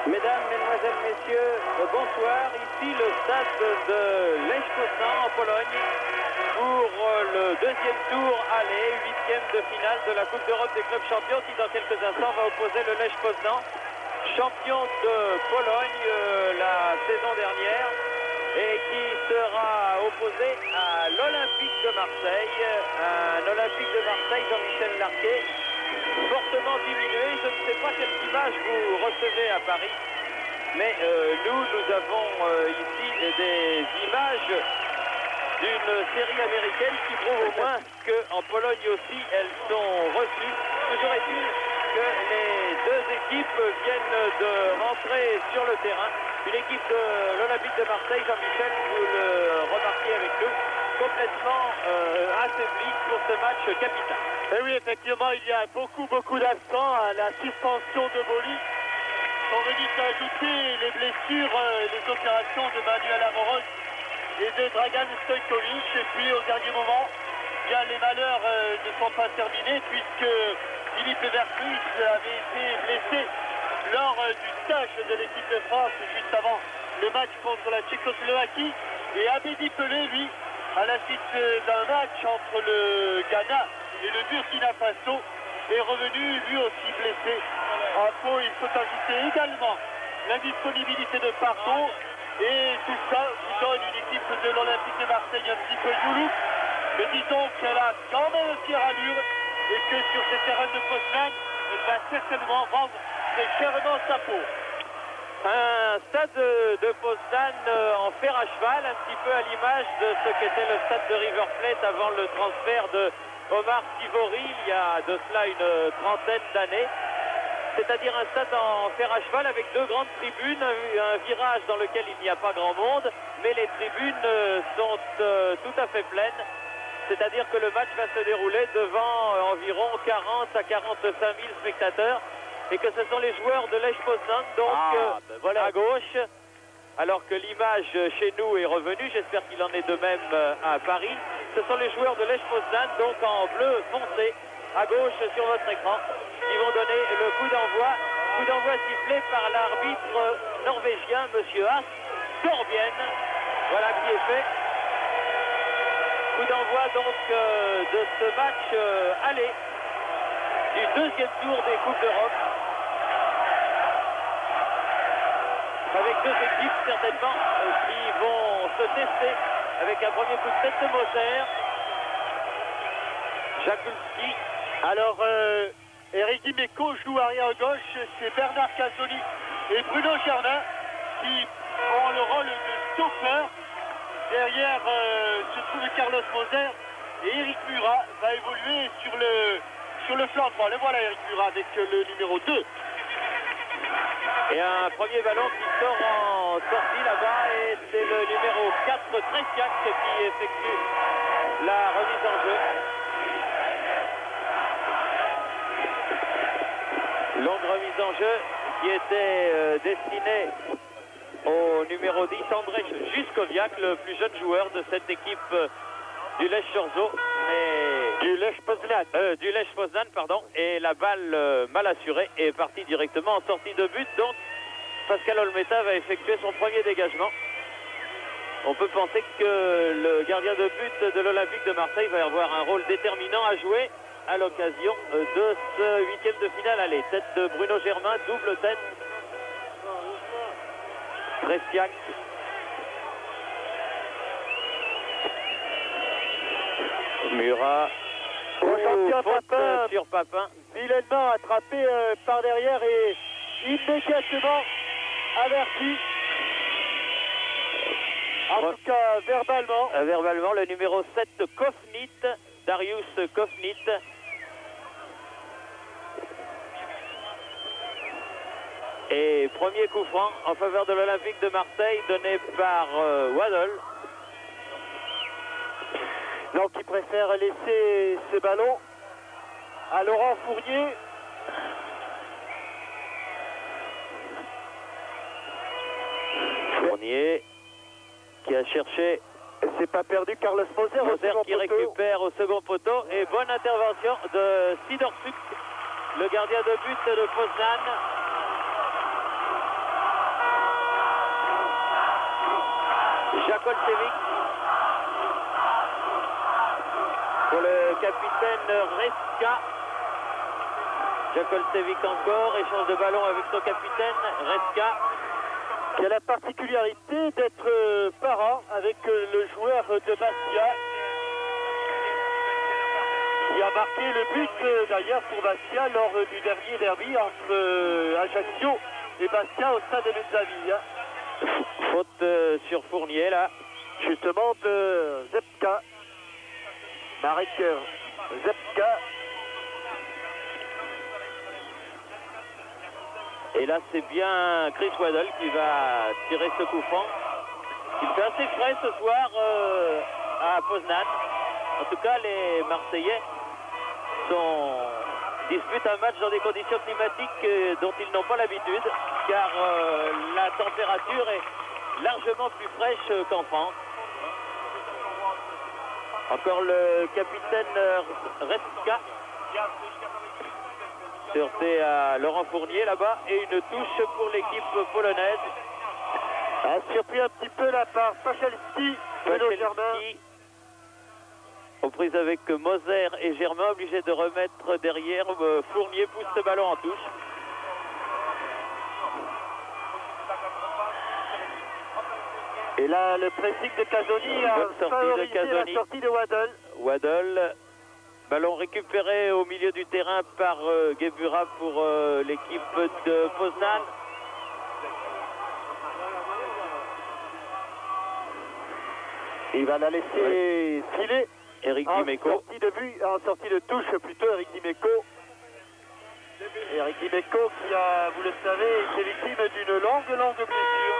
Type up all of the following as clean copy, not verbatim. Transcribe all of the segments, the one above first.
Mesdames, Mesdemoiselles, Messieurs, bonsoir. Ici le stade de Lech Poznan en Pologne pour le deuxième tour aller, huitième de finale de la Coupe d'Europe des clubs champions qui dans quelques instants va opposer le Lech Poznan, champion de Pologne la saison dernière et qui sera opposé à l'Olympique de Marseille, un Olympique de Marseille, Jean-Michel Larquet, fortement diminué. Je ne sais pas quelle image vous recevez à Paris, mais nous avons ici des images d'une série américaine qui prouve au moins qu'en Pologne aussi elles sont reçues. Toujours est-il que les deux équipes viennent de rentrer sur le terrain. Une équipe de l'Olympique de Marseille, Jean-Michel, vous le remarquez avec nous, complètement affaiblie pour ce match capital. Et oui, effectivement, il y a beaucoup d'absents à la suspension de Boli. Sont venus s'ajouter les blessures et les opérations de Manuel Amoros et de Dragan Stojkovic. Et puis au dernier moment, bien, les malheurs ne sont pas terminés puisque Philippe Vercruz avait été blessé lors du stage de l'équipe de France juste avant le match contre la Tchécoslovaquie. Et Abedi Pelé, lui, à la suite d'un match entre le Ghana et le Burkina Faso, est revenu lui aussi blessé. En faux, il faut ajouter également l'indisponibilité de Pardo. Et tout ça vous donne une équipe de l'Olympique de Marseille un petit peu youlou. Mais disons qu'elle a quand même fière allure et que sur ce terrain de Poznan, elle va certainement vendre très chèrement sa peau. Un stade de Poznan en fer à cheval, un petit peu à l'image de ce qu'était le stade de River Plate avant le transfert de Omar Sivori il y a de cela une trentaine d'années. C'est-à-dire un stade en fer à cheval avec deux grandes tribunes, un virage dans lequel il n'y a pas grand monde, mais les tribunes sont tout à fait pleines. C'est-à-dire que le match va se dérouler devant environ 40 à 45 000 spectateurs et que ce sont les joueurs de Lech Poznan, donc voilà, à gauche, alors que l'image chez nous est revenue, j'espère qu'il en est de même à Paris. Ce sont les joueurs de Lech Poznan, donc en bleu foncé, à gauche sur votre écran, qui vont donner le coup d'envoi sifflé par l'arbitre norvégien, monsieur As Torbjen. Voilà qui est fait. Coup d'envoi donc de ce match aller du deuxième tour des Coupes d'Europe. Avec deux équipes certainement qui vont se tester avec un premier coup de tête de Moser. Jakulski. Alors, Eric Dimeco joue arrière gauche, c'est Bernard Casoni et Bruno Germain qui ont le rôle de stopper. Derrière se trouve Carlos Moser et Eric Murat va évoluer sur le flanc droit. Le voilà Eric Murat avec le numéro 2. Et un premier ballon qui sort en sortie là-bas et c'est le numéro 4, Tresiak, qui effectue la remise en jeu. Longue remise en jeu qui était destinée au numéro 10, Andrzej Juskowiak, le plus jeune joueur de cette équipe du Lech Chorzów, Du Lech Poznan, pardon, et la balle mal assurée est partie directement en sortie de but, donc Pascal Olmeta va effectuer son premier dégagement. On peut penser que le gardien de but de l'Olympique de Marseille va avoir un rôle déterminant à jouer à l'occasion de ce huitième de finale aller. Tête de Bruno Germain, double tête. Tresiak. Murat. Papin, sur Papin. Villeneuve attrapé par derrière et immédiatement averti. En tout cas, verbalement. Verbalement, le numéro 7, Kofnit, Darius Kofnit. Et premier coup franc en faveur de l'Olympique de Marseille donné par Waddle. Donc il préfère laisser ce ballon à Laurent Fournier. Fournier qui a cherché. C'est pas perdu, Carlos Moser. Moser qui récupère au second poteau. Et bonne intervention de Sidorsuk, le gardien de but de Poznan. Jakolcevic pour le capitaine Reska. Jakolcevic encore, échange de ballon avec son capitaine Reska. Qui a la particularité d'être parent avec le joueur de Bastia. Qui a marqué le but d'ailleurs pour Bastia lors du dernier derby entre Ajaccio et Bastia au stade de Mezzaville. Faute sur Fournier là. Justement de Zepka. Marek Zepka. Et là c'est bien Chris Waddle qui va tirer ce coup franc. Il fait assez frais ce soir à Poznan. En tout cas les Marseillais disputent un match dans des conditions climatiques dont ils n'ont pas l'habitude, car la température est largement plus fraîche qu'en France. Encore le capitaine Reska. Sûreté à Laurent Fournier là-bas et une touche pour l'équipe polonaise. A surpris un petit peu la part Pachalski, aux prises avec Moser et Germain, obligés de remettre derrière. Fournier pousse ce ballon en touche. Et là, le pressing de Casoni a favorisé la sortie de Waddle. Waddle, ballon récupéré au milieu du terrain par Gebura pour l'équipe de Poznan. Il va la laisser filer. Eric Dimeco. En sortie de touche plutôt, Eric Dimeco. Eric Dimeco qui a, vous le savez, été victime d'une longue blessure.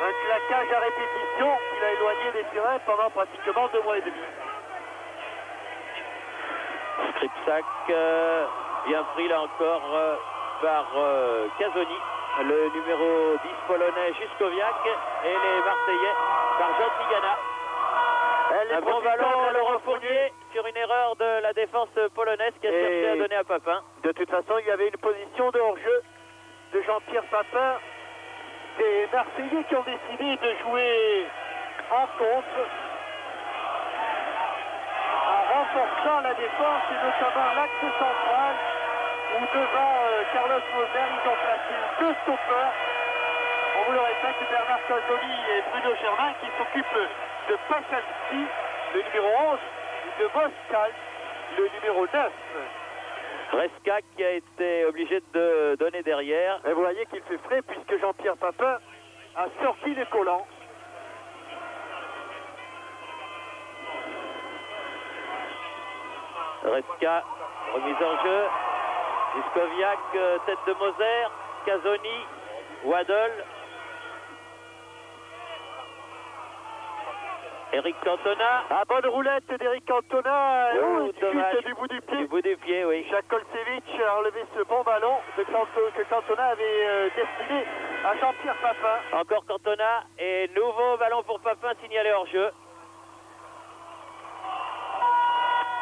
Un claquage à répétition qu'il a éloigné des terrains pendant pratiquement 2 mois et demi. Skripczak, bien pris là encore par Casoni. Le numéro 10 polonais Juskowiak et les Marseillais par Jean Tigana. Un bon ballon, Laurent Fournier, sur une erreur de la défense polonaise qui a cherché à donner à Papin. De toute façon, il y avait une position de hors-jeu de Jean-Pierre Papin. Des Marseillais qui ont décidé de jouer en contre, en renforçant la défense et notamment l'axe central, où devant Carlos Moser, ils ont placé 2 stoppers. On vous le répète, Bernard Casoni et Bruno Germain qui s'occupent de Pachalski, le numéro 11, et de Moskal, le numéro 9. Reska qui a été obligé de donner derrière. Et vous voyez qu'il fait frais puisque Jean-Pierre Papin a sorti les collants. Reska, remise en jeu. Juskowiak, tête de Moser. Casoni, Waddle. Eric Cantona. Bonne roulette d'Eric Cantona. Dommage. Du bout du pied. Du bout du pied, oui. Jakolcevic a enlevé ce bon ballon que Cantona avait destiné à Jean-Pierre Papin. Encore Cantona et nouveau ballon pour Papin signalé hors jeu.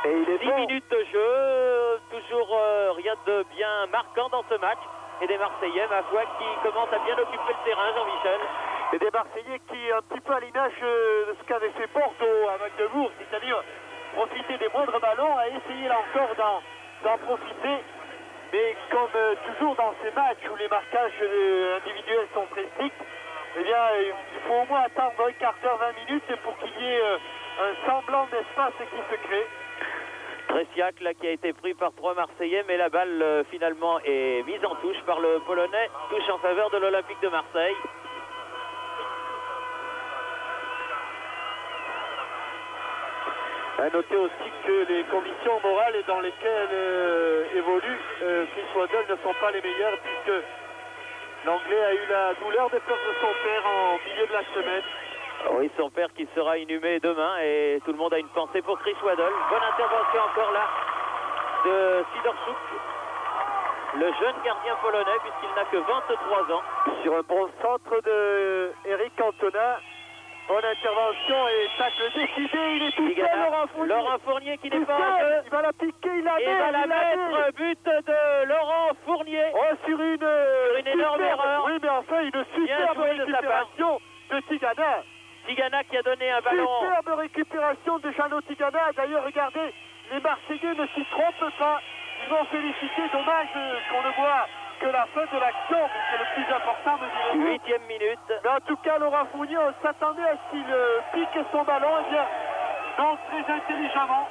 Et il est 10 minutes de jeu, toujours rien de bien marquant dans ce match. Et des Marseillais, ma foi, qui commencent à bien occuper le terrain, Jean-Michel. Et des Marseillais qui, un petit peu à l'image de ce qu'avait fait Bordeaux à Magdebourg, c'est-à-dire profiter des moindres ballons, à essayer là encore d'en profiter. Mais comme toujours dans ces matchs où les marquages individuels sont très stricts, eh bien, il faut au moins attendre un quart d'heure, 20 minutes pour qu'il y ait un semblant d'espace qui se crée. Tresiak là qui a été pris par 3 Marseillais, mais la balle finalement est mise en touche par le Polonais, touche en faveur de l'Olympique de Marseille. À noter aussi que les conditions morales dans lesquelles évolue Chris Waddle ne sont pas les meilleures puisque l'Anglais a eu la douleur de perdre son père en milieu de la semaine. Oui, son père qui sera inhumé demain et tout le monde a une pensée pour Chris Waddle. Bonne intervention encore là de Sidorczuk, le jeune gardien polonais puisqu'il n'a que 23 ans. Sur un bon centre de Eric Cantona. Bonne intervention et tacle décidé, il est tout seul, Laurent Fournier qui n'est pas en jeu. Il va la piquer, il la mettre, but de Laurent Fournier. Oh, sur une énorme erreur. Oui, mais enfin, une superbe récupération de Tigana. Tigana qui a donné un ballon. Superbe récupération de Jeannot Tigana. D'ailleurs, regardez, les Marseillais ne s'y trompent pas. Ils vont féliciter. Dommage qu'on ne voit que la fin de l'action, mais c'est le plus important, me direz-vous. 8e minute. Mais en tout cas, Laurent Fournier, on s'attendait à ce qu'il pique son ballon. Eh bien, donc très intelligemment,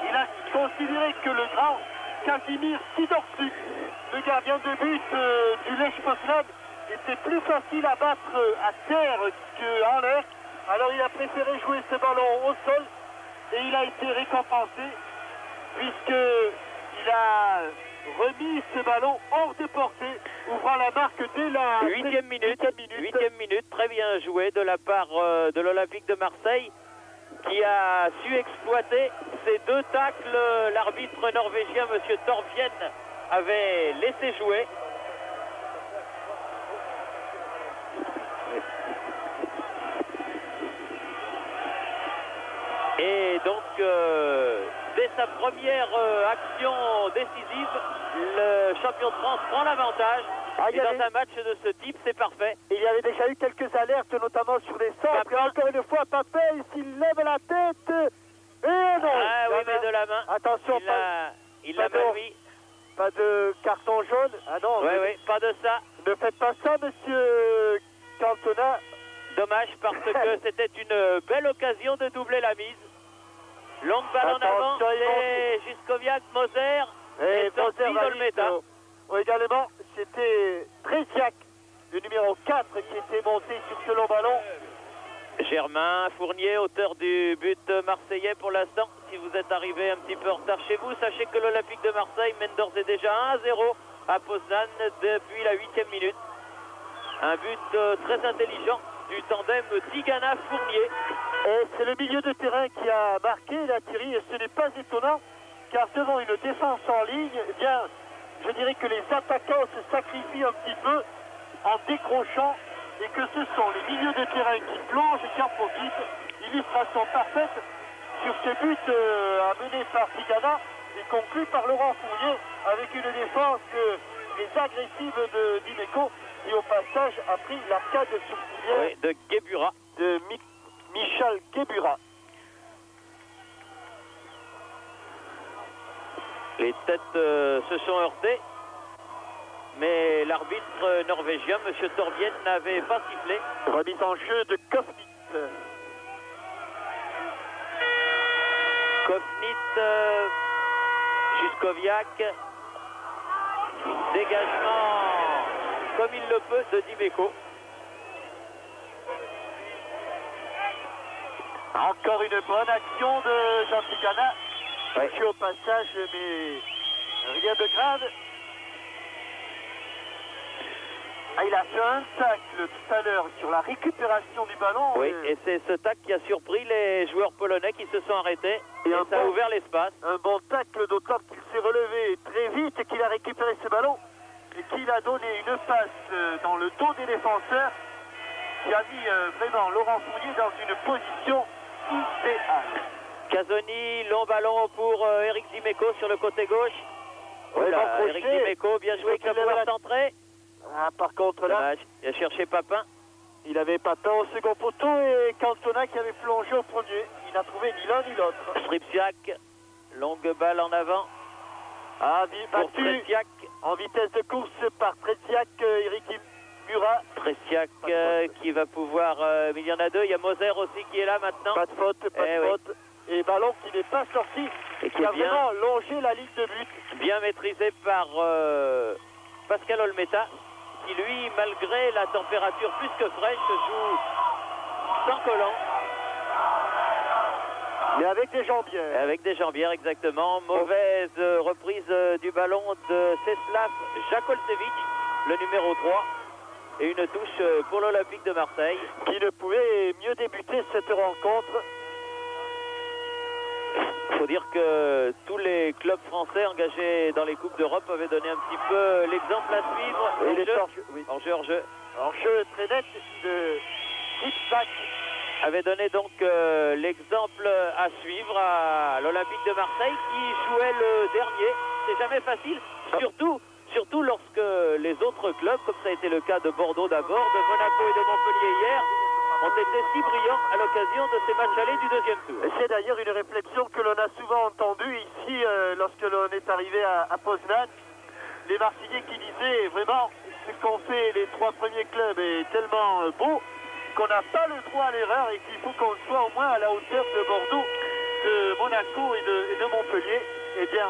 il a considéré que le grand Casimir Sidorczuk, le gardien de but du Lech Poznan, était plus facile à battre à terre qu'en l'air. Alors il a préféré jouer ce ballon au sol et il a été récompensé puisqu'il a remis ce ballon hors de portée, ouvrant la marque dès la 8e minute, très bien joué de la part de l'Olympique de Marseille qui a su exploiter ces deux tacles. L'arbitre norvégien, M. Torvien, avait laissé jouer. Et donc, dès sa première action décisive, le champion de France prend l'avantage. Et dans un match de ce type, c'est parfait. Il y avait déjà eu quelques alertes, notamment sur les centres. Et encore une fois, Papin, s'il lève la tête. Et non. Ah oui, mais de la main. Attention, il l'a mal mis. Pas de carton jaune. Ah non. Oui, pas de ça. Ne faites pas ça, monsieur Cantona. Dommage parce que c'était une belle occasion de doubler la mise. Longue balle en avant, c'est Juskoviak, Moser et sorti Olmeta. Également, c'était Tresiak, le numéro 4, qui était monté sur ce long ballon. Germain Fournier, auteur du but marseillais pour l'instant. Si vous êtes arrivé un petit peu en retard chez vous, sachez que l'Olympique de Marseille mène d'ores et déjà 1-0 à Poznan depuis la 8e minute. Un but très intelligent du tandem Tigana-Fournier. Et c'est le milieu de terrain qui a marqué la Thierry, et ce n'est pas étonnant, car devant une défense en ligne, eh bien, je dirais que les attaquants se sacrifient un petit peu en décrochant, et que ce sont les milieux de terrain qui plongent et qui en profitent. Illustration parfaite sur ce but amené par Tigana et conclu par Laurent Fournier avec une défense très agressive de Dimeco, qui au passage a pris l'arcade sourcilière de Gebura. De Michal Gebura. Les têtes se sont heurtées, mais l'arbitre norvégien, M. Torvien, n'avait pas sifflé. Remise en jeu de Kofnit. Kofnit, Juskoviak, dégagement comme il le peut de Dimeco. Encore une bonne action de Jean Tigana. Touché au passage, mais rien de grave. Il a fait un tacle tout à l'heure sur la récupération du ballon. Oui, et c'est ce tacle qui a surpris les joueurs polonais qui se sont arrêtés. Et ça a ouvert l'espace. Un bon tacle, d'autant qu'il s'est relevé très vite et qu'il a récupéré ce ballon. Et qu'il a donné une passe dans le dos des défenseurs, qui a mis vraiment Laurent Fournier dans une position idéale. Casoni, long ballon pour Eric Dimeco sur le côté gauche. Voilà, Eric Dimeco, bien joué, qui va pouvoir centrer. Ah, par contre là, il a cherché Papin. Il avait Papin au second poteau et Cantona qui avait plongé au premier. Il n'a trouvé ni l'un ni l'autre. Stripsiak, longue balle en avant. Battu Tresiak. En vitesse de course par Tresiak, Eric Murat. Tresiak qui va pouvoir... mais il y en a deux, il y a Moser aussi qui est là maintenant. Pas de faute, pas de faute. Et ballon qui n'est pas sorti, et qui a vraiment longé la ligne de but. Bien maîtrisé par Pascal Olmeta, qui lui, malgré la température plus que fraîche, joue sans collant. Mais avec des jambières. Avec des jambières, exactement. Mauvaise reprise du ballon de Czeslaw Jakolcevic, le numéro 3. Et une touche pour l'Olympique de Marseille. Qui ne pouvait mieux débuter cette rencontre. Il faut dire que tous les clubs français engagés dans les Coupes d'Europe avaient donné un petit peu l'exemple à suivre. Hors-jeu. Hors-jeu très net de Zipzak. Avait donné donc l'exemple à suivre à l'Olympique de Marseille qui jouait le dernier. C'est jamais facile, surtout lorsque les autres clubs, comme ça a été le cas de Bordeaux d'abord, de Monaco et de Montpellier hier, ont été si brillants à l'occasion de ces matchs allés du deuxième tour. Et c'est d'ailleurs une réflexion que l'on a souvent entendue ici lorsque l'on est arrivé à Poznan. Les Marseillais qui disaient vraiment ce qu'ont fait les 3 premiers clubs est tellement beau qu'on n'a pas le droit à l'erreur et qu'il faut qu'on soit au moins à la hauteur de Bordeaux, de Monaco et de Montpellier. Eh bien,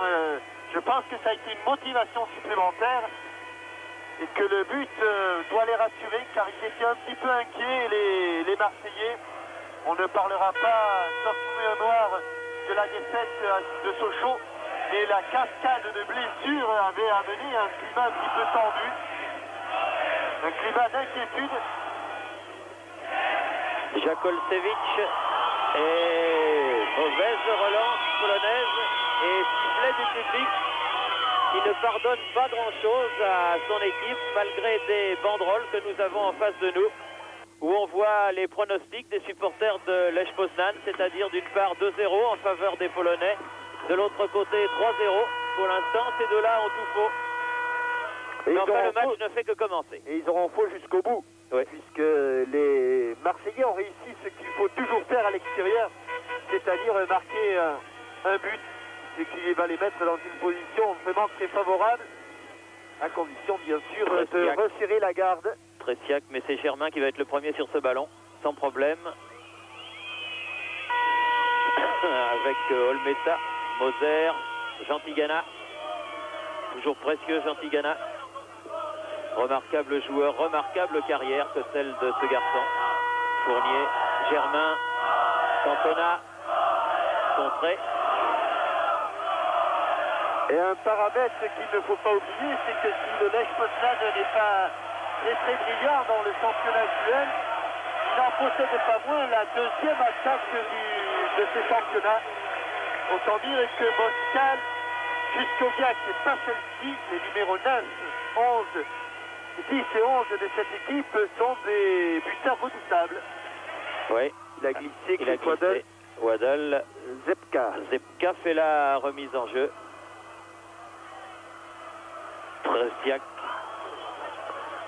je pense que ça a été une motivation supplémentaire et que le but doit les rassurer car ils étaient un petit peu inquiets, les Marseillais. On ne parlera pas, sauf un noir, de la défaite de Sochaux, mais la cascade de blessures avait amené un climat un petit peu tendu, un climat d'inquiétude. Jakolcevic et mauvaise relance polonaise et sifflet du public qui ne pardonne pas grand-chose à son équipe malgré des banderoles que nous avons en face de nous où on voit les pronostics des supporters de Lech Poznan, c'est-à-dire d'une part 2-0 en faveur des Polonais, de l'autre côté 3-0. Pour l'instant, ces deux-là ont tout faux. Mais enfin, le match ne fait que commencer. Et ils auront faux jusqu'au bout, oui. Puisque les Marseillais ont réussi ce qu'il faut toujours faire à l'extérieur, c'est-à-dire marquer un but, et qui va les mettre dans une position vraiment très favorable, à condition bien sûr de resserrer la garde. Tressiac, mais c'est Germain qui va être le premier sur ce ballon, sans problème. Avec Olmeta, Moser, Gentilgana. Toujours précieux Gentilgana. Remarquable joueur, remarquable carrière que celle de ce garçon. Fournier, Germain, Cantona, contré. Et un paramètre qu'il ne faut pas oublier, c'est que si le Lech Poznan n'est pas très brillant dans le championnat actuel, il n'en possède pas moins la deuxième attaque de ce championnat. Autant dire que Moskal, Juskoviak et Pachelski, les numéros 9, 11, 10 et 11 de cette équipe sont des buteurs redoutables. Oui, il a glissé. Waddle. Zepka fait la remise en jeu. Tressiac.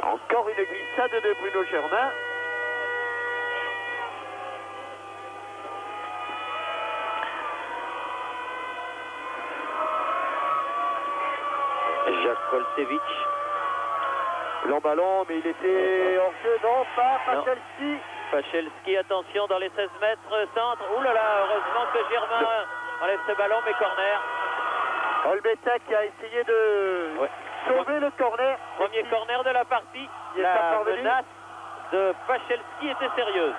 Encore une glissade de Bruno Germain. Jakolcevic. Long ballon, mais il était hors jeu, non, pas Pachelski. Pachelski, attention dans les 16 mètres, centre. Ouh là là, heureusement que Germain enlève ce ballon, mais corner. Olmeta qui a essayé de sauver le corner. Premier corner de la partie. La menace de Pachelski était sérieuse.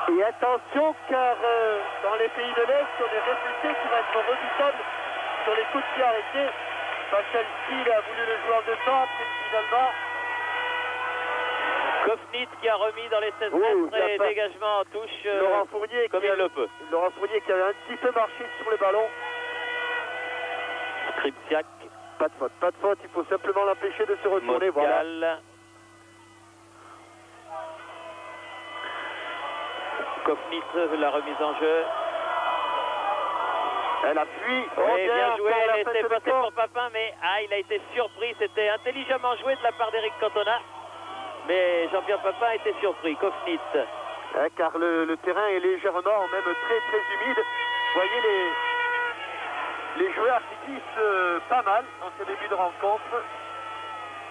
Et attention, car dans les pays de l'Est, on est réputé qu'il va être redoutable sur les coups de pied arrêtés. Pachelski, il a voulu le joueur de centre, et finalement... Kofnit qui a remis dans les 16 mètres et dégagement en touche Laurent Fournier comme il le peut. Laurent Fournier qui a un petit peu marché sur le ballon. Skripsiak. Pas de faute, il faut simplement l'empêcher de se retourner. Moskal. Voilà. Kofnit, la remise en jeu. Elle appuie. Oui, bien joué, elle était passée pour Papin, mais il a été surpris. C'était intelligemment joué de la part d'Eric Cantona. Mais Jean-Pierre Papin a été surpris. Kofnit. Car le terrain est légèrement, même très humide. Vous voyez les joueurs qui glissent pas mal dans ce début de rencontre.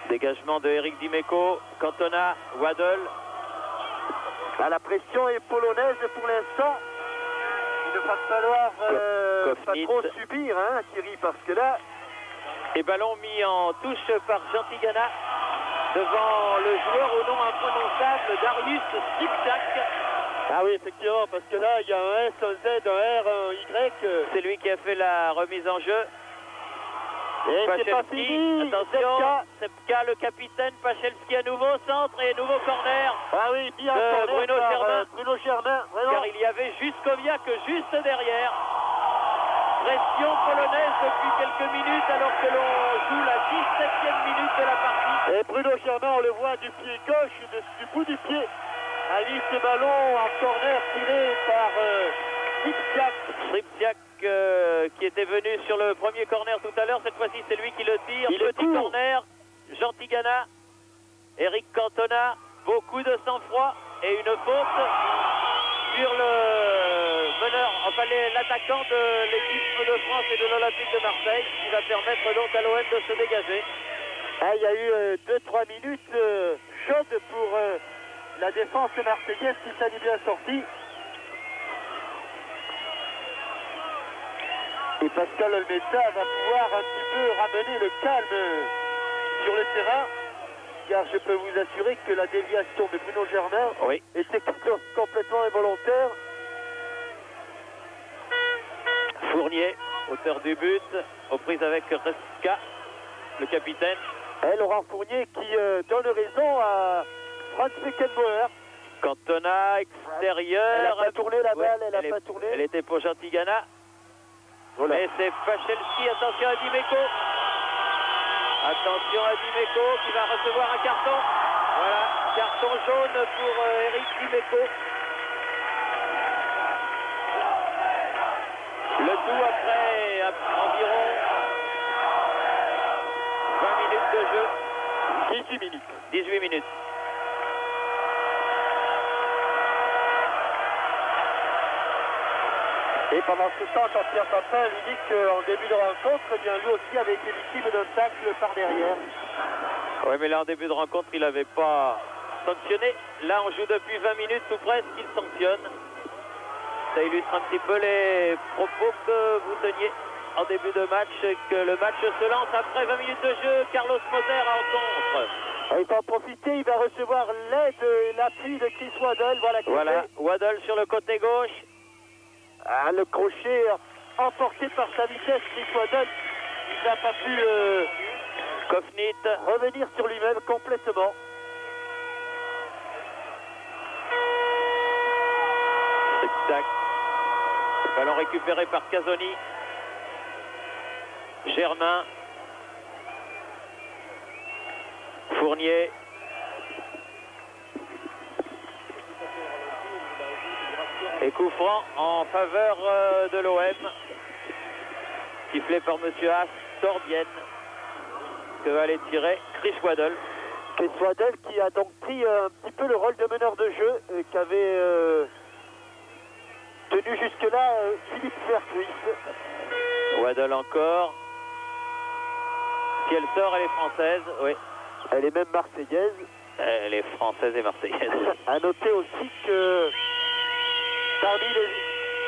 Dégagement de Eric Dimeco. Cantona, Waddle. La pression est polonaise pour l'instant. Il ne va falloir pas trop subir, Thierry, parce que là... Et ballon mis en touche par Gentilgana devant le joueur au nom imprononçable Darius Skripsiak. Ah oui, effectivement, parce que là, il y a un S, un Z, un R, un Y. C'est lui qui a fait la remise en jeu. Et c'est pas fini. Attention, Zepka, le capitaine. Pachelski à nouveau, centre et nouveau corner. Ah oui, bien de Bruno Germain. Vraiment. Car il y avait Juskoviak juste derrière. Pression polonaise depuis quelques minutes alors que l'on joue la 17e minute de la partie. Et Bruno Germain, on le voit du pied gauche, du bout du pied. Alice ce ballon en corner tiré par Skripsiak qui était venu sur le premier corner tout à l'heure. Cette fois-ci, c'est lui qui le tire. Petit corner. Gentilgana. Eric Cantona. Beaucoup de sang-froid. et une faute sur le meneur, enfin l'attaquant de l'équipe de France et de l'Olympique de Marseille, qui va permettre donc à l'OM de se dégager. Ah, il y a eu 2-3 minutes chaudes pour la défense marseillaise qui s'est bien sortie. Et Pascal Olmeta va pouvoir un petit peu ramener le calme sur le terrain, car je peux vous assurer que la déviation de Bruno Germain était complètement involontaire. Fournier, auteur du but, aux prises avec Reska, le capitaine. Et Laurent Fournier qui donne raison à Franz Beckenbauer. Cantona, extérieur. Elle n'a pas tourné la balle, elle n'a pas tourné. Elle était pour Gentilgana. Voilà. Et c'est Pachelski, attention à Dimeco. Attention à Dimeco qui va recevoir un carton. Voilà, carton jaune pour Eric Dimeco. Le tout après environ 20 minutes de jeu. 18 minutes. 18 minutes. Et pendant ce temps, Jean-Pierre Papin lui dit qu'en début de rencontre, eh bien, lui aussi avait été victime d'un tacle par derrière. Oui, mais là, en début de rencontre, il n'avait pas sanctionné. Là, on joue depuis 20 minutes ou presque, il sanctionne. Ça illustre un petit peu les propos que vous teniez en début de match, que le match se lance après 20 minutes de jeu. Carlos Moser en contre. Il va en profiter, il va recevoir l'aide et l'appui de Chris Waddle. Voilà, Waddle sur le côté gauche. Ah, le crochet emporté par sa vitesse, Chris Waddle, il n'a pas pu Kofnit revenir sur lui-même complètement. Tac. Ballon récupéré par Casoni. Germain. Fournier. Et coup franc en faveur de l'OM. Sifflé par Monsieur Astorbienne. Que va aller tirer Chris Waddle. Chris Waddle qui a donc pris un petit peu le rôle de meneur de jeu qu'avait tenu jusque-là Philippe Vercruis. Waddle encore. Si elle sort, elle est française, oui. Elle est même marseillaise. Elle est française et marseillaise. À noter aussi que parmi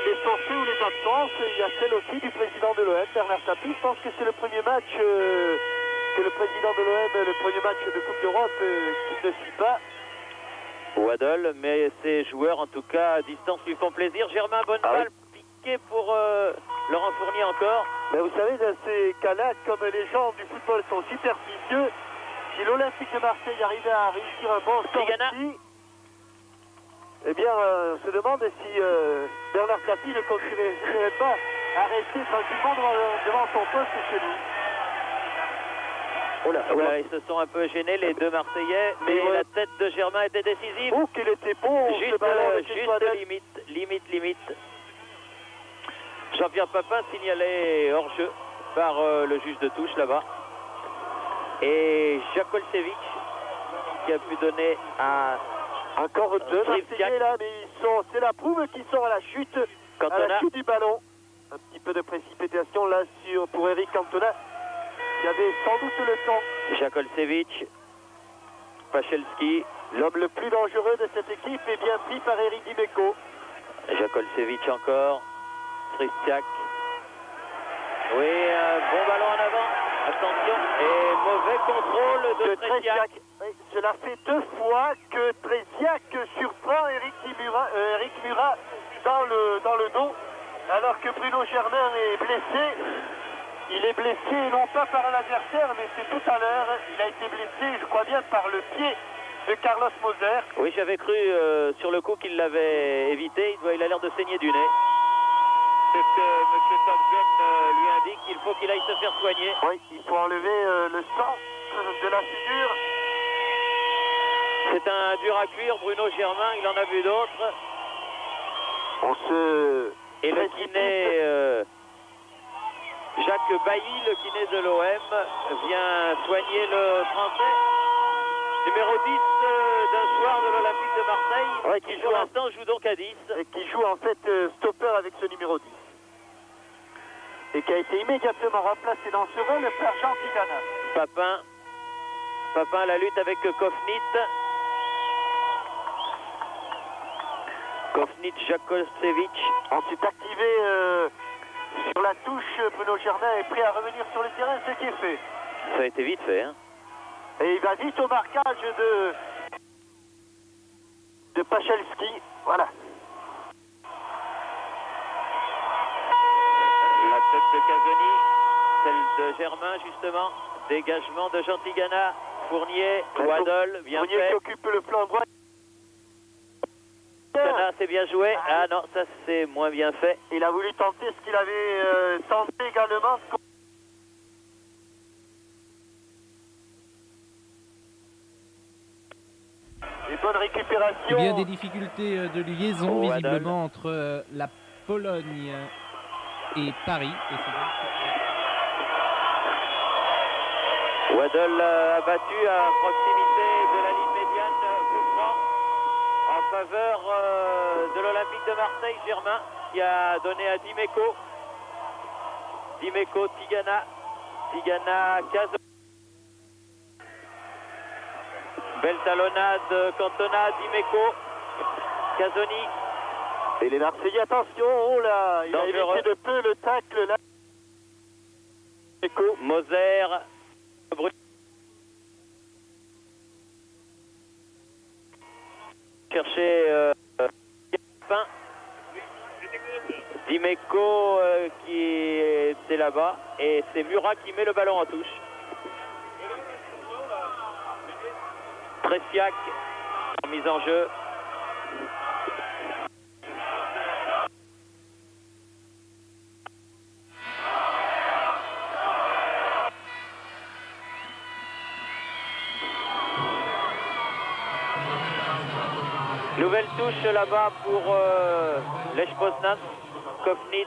les forfaits ou les absences, il y a celle aussi du président de l'OM, Bernard Tapie. Je pense que c'est le premier match que le président de l'OM, le premier match de Coupe d'Europe qu'il ne suit pas. Waddle, mais ses joueurs en tout cas à distance lui font plaisir. Germain, bonne balle piquée pour Laurent Fournier encore. Mais vous savez, dans ces cas-là, comme les gens du football sont superstitieux, si l'Olympique de Marseille arrivait à réussir un bon score ici, eh bien, on se demande si Bernard Tapie ne continuerait pas à rester tranquillement devant son poste chez lui. Voilà, ils se sont un peu gênés les deux Marseillais, mais la tête de Germain était décisive. Oh, qu'il était bon ce ballon de juste limite. Jean-Pierre Papin signalé hors-jeu par le juge de touche là-bas. Et Jacques Olsevic qui a pu donner à encore deux Marseillais là, mais c'est la prouve qu'ils sont à la chute du ballon. Un petit peu de précipitation là pour Eric Cantona. Il y avait sans doute le temps. Jacques Olsevic, Pachelski. L'homme le plus dangereux de cette équipe est bien pris par Eric Dimeco. Jacques Olsevic encore. Tristiak. Oui, bon ballon en avant. Attention. Et mauvais contrôle de Tristiak. Cela fait 2 fois que Tristiak surprend Eric Murat dans le dos. Alors que Bruno Germain est blessé. Il est blessé non pas par un adversaire, mais c'est tout à l'heure. Il a été blessé, je crois bien, par le pied de Carlos Moser. Oui, j'avais cru sur le coup qu'il l'avait évité. Il a l'air de saigner du nez. C'est ce que M. Top Gun lui indique. Il faut qu'il aille se faire soigner. Oui, il faut enlever le sang de la figure. C'est un dur à cuire, Bruno Germain. Il en a vu d'autres. Et le kiné... Jacques Bailly, le kiné de l'OM, vient soigner le Français. Numéro 10 d'un soir de l'Olympique l'Olympique de Marseille, Ouais, qui qui pour joue l'instant joue donc à 10. Et qui joue en fait stopper avec ce numéro 10. Et qui a été immédiatement remplacé dans ce rôle par Jean Tigana. Papin à la lutte avec Kofnit. Kofnit Jakosevic. Ensuite activé sur la touche, Bruno Germain est prêt à revenir sur le terrain, ce qui est fait. Ça a été vite fait, hein. Et il va vite au marquage de Pachelski. Voilà. La tête de Casoni, celle de Germain justement. Dégagement de Jean Tigana. Fournier, Waddle, bien Fournier fait. qui occupe le flanc droit. Tigana, c'est bien joué. Ah non, ça c'est moins bien fait. Il a voulu tenter ce qu'il avait tenté également. Et bonne récupération. Eh bien, des difficultés de liaison Oh, visiblement entre la Pologne et Paris. Et Waddle abattu à proximité de la ligne médiane, coup franc en faveur de l'Olympique de Marseille. Germain qui a donné à Dimeco. Dimeco, Tigana, Casoni. Belle talonnade, Cantona, Dimeco, Casoni. Et les Marseillais, attention, oh là, il a Dangereux. évité de peu le tacle là. Moser, chercher fin. Dimeco qui était là-bas et c'est Murat qui met le ballon en touche. Tressiac en mise en jeu. Nouvelle touche là-bas pour Lech Poznan. Kofnit.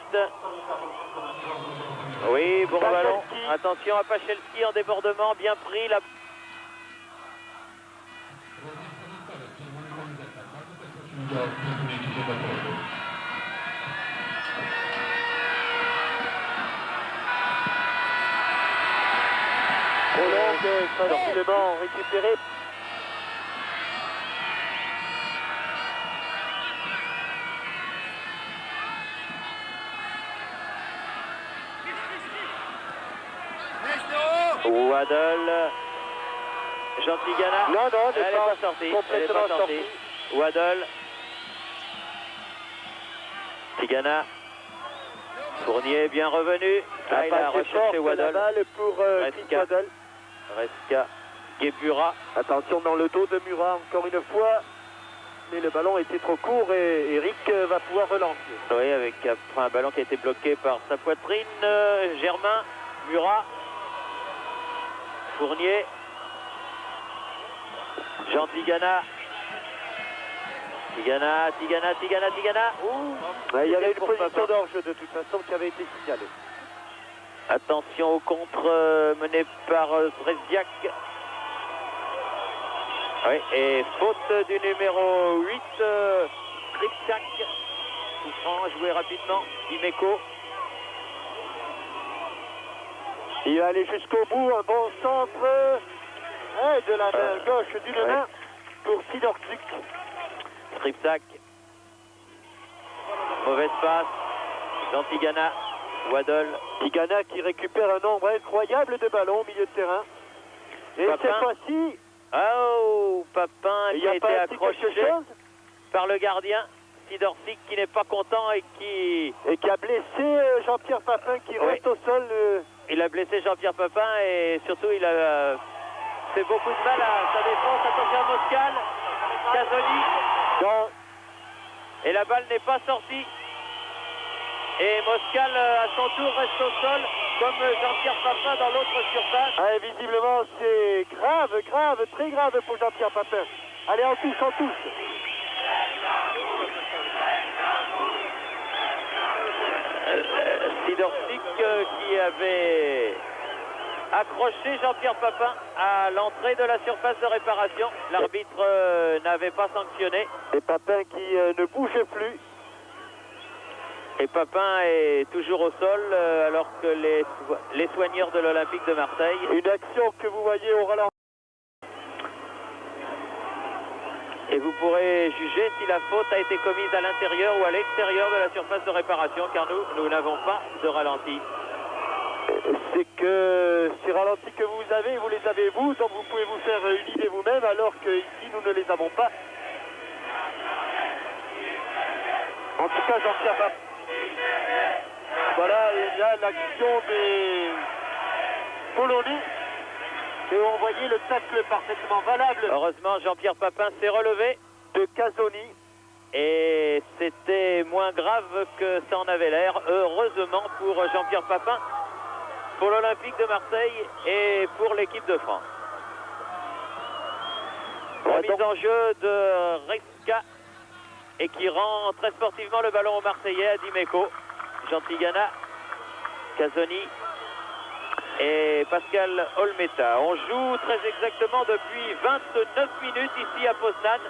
Oui, bon ballon. Attention à Pachelski en débordement, bien pris. La... Prolongue facilement récupéré. Waddle. Jean Tigana. Non, Elle n'est pas sortie. Elle n'est pas sortie. Waddle. Tigana. Fournier bien revenu. Ah, il a recherché Waddle. La balle pour Chris Waddle. Reska. Gebura. Attention dans le dos de Murat encore une fois. Mais le ballon était trop court et Eric va pouvoir relancer. Oui, avec un ballon qui a été bloqué par sa poitrine. Germain. Murat. Fournier. Jean Tigana. Tigana. Ouh, Il y avait une pour position Papin. d'orge de toute façon qui avait été signalée. Attention au contre mené par Zreziak. Oui, et faute du numéro 8, Skripczak. Coup franc, joué rapidement. Dimeco. Il va aller jusqu'au bout, un bon centre de la main gauche d'une main pour Sidorczyk. Skripczak. Mauvaise passe. Jean Tigana. Waddle. Tigana qui récupère un nombre incroyable de ballons au milieu de terrain. Et Papin. cette fois-ci, Oh, Papin il qui n'y a a été pas accroché quelque chose par le gardien. Sidorczyk qui n'est pas content et qui... et qui a blessé Jean-Pierre Papin qui reste au sol. Il a blessé Jean-Pierre Papin et surtout il a fait beaucoup de mal à sa défense. Attention à Moscal, Casoni. Dans... Et la balle n'est pas sortie. Et Moscal à son tour reste au sol comme Jean-Pierre Papin dans l'autre surface. Ah, visiblement c'est grave, très grave pour Jean-Pierre Papin. Allez, en touche. Sidorczyk qui avait accroché Jean-Pierre Papin à l'entrée de la surface de réparation. L'arbitre n'avait pas sanctionné. Et Papin qui ne bougeait plus. Et Papin est toujours au sol alors que les soigneurs de l'Olympique de Marseille. Une action que vous voyez au ralenti. Et vous pourrez juger si la faute a été commise à l'intérieur ou à l'extérieur de la surface de réparation, car nous n'avons pas de ralenti. C'est que ces ralentis que vous avez, vous les avez vous, donc vous pouvez vous faire une idée vous-même, alors qu'ici nous ne les avons pas. En tout cas, Jean-Pierre Papin. Voilà, il y a l'action des Polonais. Et on voyait le tacle parfaitement valable. Heureusement, Jean-Pierre Papin s'est relevé. De Casoni. Et c'était moins grave que ça en avait l'air. Heureusement pour Jean-Pierre Papin, pour l'Olympique de Marseille et pour l'équipe de France. Remise en jeu de Reska et qui rend très sportivement le ballon au Marseillais à Dimeco. Gentilgana, Casoni et Pascal Olmeta. On joue très exactement depuis 29 minutes ici à Poznan.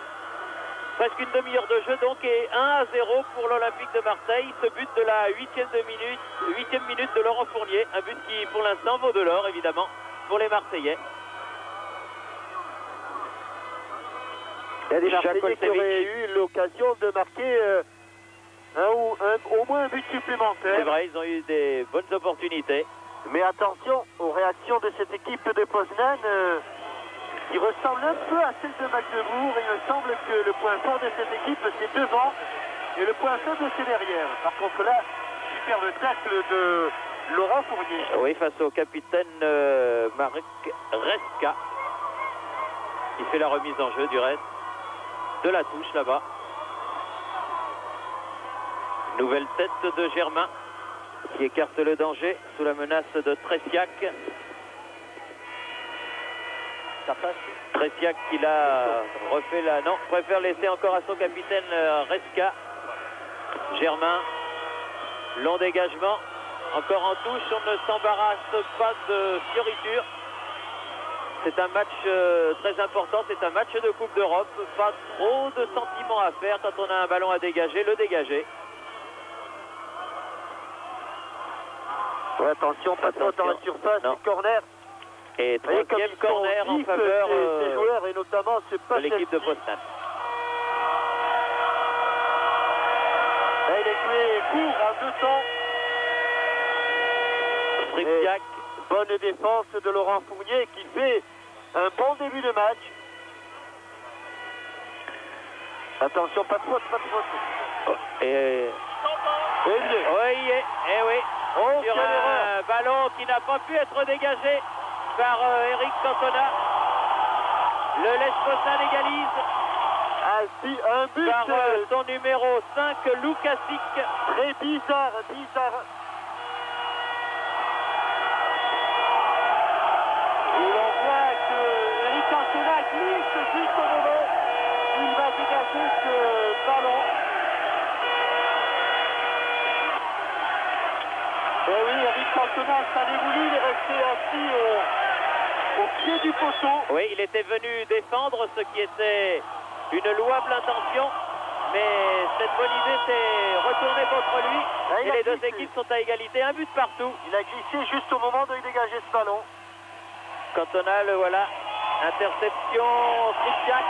Presque une demi-heure de jeu donc, et 1-0 pour l'Olympique de Marseille. Ce but de la 8e minute de Laurent Fournier. Un but qui pour l'instant vaut de l'or évidemment pour les Marseillais. Il y a des Marseillais qui auraient eu l'occasion de marquer au moins un but supplémentaire. C'est vrai, ils ont eu des bonnes opportunités. Mais attention aux réactions de cette équipe de Poznan qui ressemble un peu à celle de Magdebourg. Il me semble que le point fort de cette équipe c'est devant et le point faible c'est derrière. Par contre là, superbe tacle de Laurent Fournier. Oui, face au capitaine Marek Reska. Il fait la remise en jeu du reste. De la touche là-bas. Nouvelle tête de Germain qui écarte le danger sous la menace de Tressiac. Ça passe. Tressiac qui l'a refait là. Non, préfère laisser encore à son capitaine Reska. Germain, long dégagement. Encore en touche, on ne s'embarrasse pas de fioritures. C'est un match très important, c'est un match de Coupe d'Europe. Pas trop de sentiments à faire quand on a un ballon à dégager, le dégager. Ouais, attention, pas trop dans la surface, du corner. Et troisième corner en faveur des joueurs et notamment de l'équipe de Poznan. Là, il est joué court en 2 temps. Tressiac. Bonne défense de Laurent Fournier qui fait un bon début de match. Attention, pas de faute, pas de faute. Et oui. Oh, Sur un ballon qui n'a pas pu être dégagé par Eric Cantona. Le Lech Poznan égalise. Un but par son numéro 5, Lukasic. Très bizarre. Et on voit que Eric Cantona glisse juste au moment où il va dégager ce ballon. Et oui, Eric Cantona s'en est voulu, il est resté assis au pied du poteau. Oui, il était venu défendre ce qui était une louable intention, mais cette bonne idée s'est retournée contre lui. Et les deux équipes sont à égalité, un but partout. Il a glissé juste au moment de dégager ce ballon. Cantona, le voilà. Interception, Tressiac.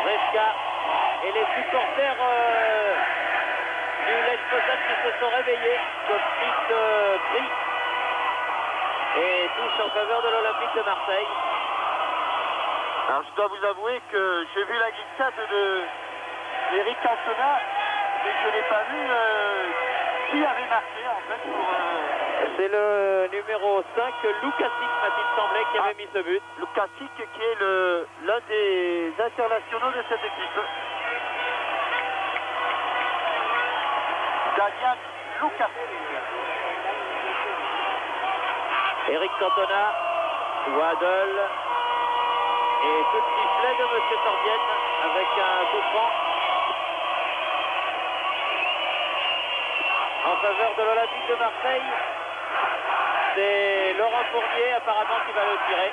Reska. Et les supporters du Lech Poznan qui se sont réveillés comme suite pris. Et touche en faveur de l'Olympique de Marseille. Alors je dois vous avouer que j'ai vu la glissade de Eric Cantona, mais je n'ai pas vu qui avait marqué en fait pour... C'est le numéro 5, Lukasic, m'a-t-il semblé, qui avait mis ce but. Lukasic qui est l'un des internationaux de cette équipe. Damian Lukasic. Eric Cantona, Waddle et coup de sifflet de M. Sorbienne avec un coup franc en faveur de l'Olympique de Marseille. C'est Laurent Fournier apparemment qui va le tirer.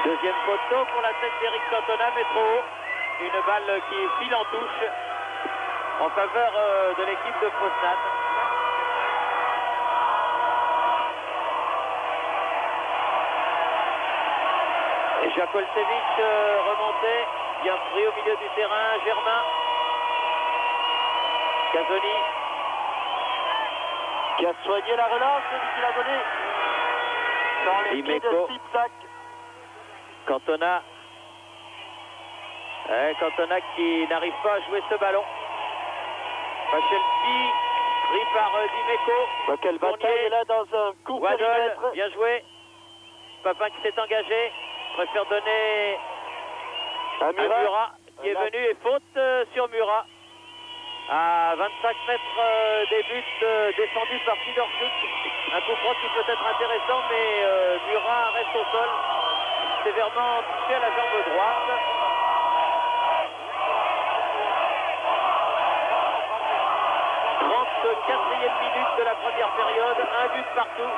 Deuxième poteau pour la tête d'Éric Cantona, mais trop haut. Une balle qui file en touche en faveur de l'équipe de Poznan. Et Jakolcevic remonté, bien pris au milieu du terrain, Germain. Casoni qui a soigné la relance, celui qui l'a donné dans les pieds de Sipsac. Cantona. Cantona qui n'arrive pas à jouer ce ballon. Pachelski, pris par Dimeco. Quelle bataille là dans un court périmètre. Bien joué. Papin qui s'est engagé. Préfère donner à Murat qui est venu et faute sur Murat. À 25 mètres des buts défendus par Sidorchuk. Un coup franc qui peut être intéressant, mais Murat reste au sol. Sévèrement touché à la jambe droite. Minute de la première période, un but partout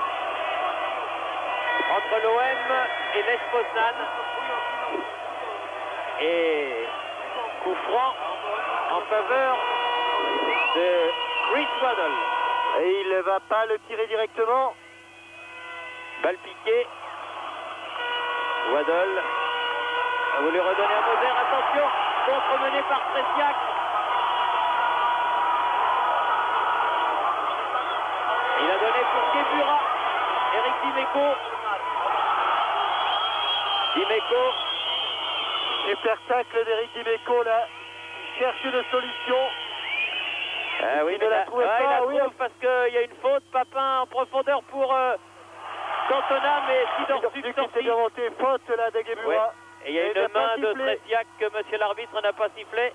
entre l'OM et l'Es Poznan. Et coup franc en faveur de Chris Waddle. Et il ne va pas le tirer directement. Balle piquée. Waddle a voulu redonner à Moser. Attention, contre-mené par Tresiak. Il a donné pour Kebura. Eric Dimeco. Dimeco. Super tacle d'Eric Dimeco là. Il cherche une solution. Ah oui, il ne la trouvait pas. Il la trouve parce qu'il y a une faute. Papin en profondeur pour Cantona, mais Sidorchuk sorti. C'est remonté faute là de Kebura. Ouais. Et il y a une main de Tresiak que monsieur l'arbitre n'a pas sifflé.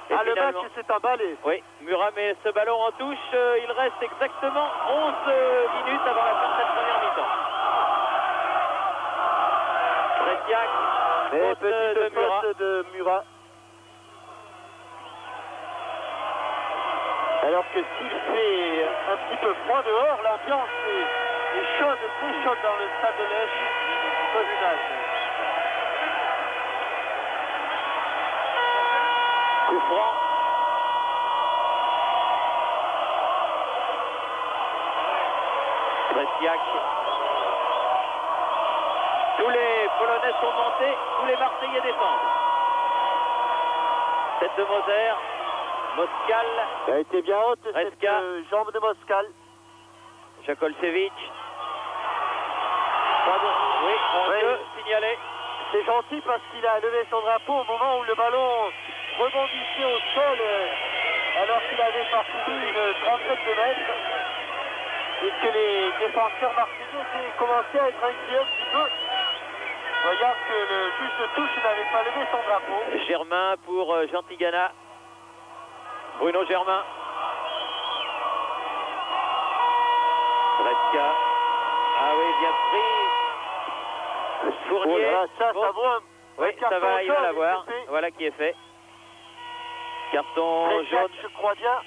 Et le match s'est emballé. Oui, Murat met ce ballon en touche. Il reste exactement 11 minutes avant la fin de cette première mi-temps. Tresiak, faute de Murat. De Murat. Alors que s'il fait un petit peu froid dehors, l'ambiance est chaude, très chaude dans le stade de Lèche. Coup franc. Tresiak. Tous les Polonais sont montés, tous les Marseillais défendent. Tête de Moser. Moskal. Elle a été bien haute Reska. cette jambe de Moskal. Jakolcevic. Oui, on signalé. C'est gentil parce qu'il a levé son drapeau au moment où le ballon rebondissait au sol alors qu'il avait parcouru une trentaine de mètres et que les défenseurs marseillais commençaient à être inquiets un petit peu. Voyant que le juge de touche n'avait pas levé son drapeau. Germain pour Jean Tigana. Bruno Germain. Reska. Ah oui, bien pris. Fournier. Oh là, ça vaut un oui, ça va, il va l'avoir. Voilà qui est fait. Carton jaune. Je crois bien.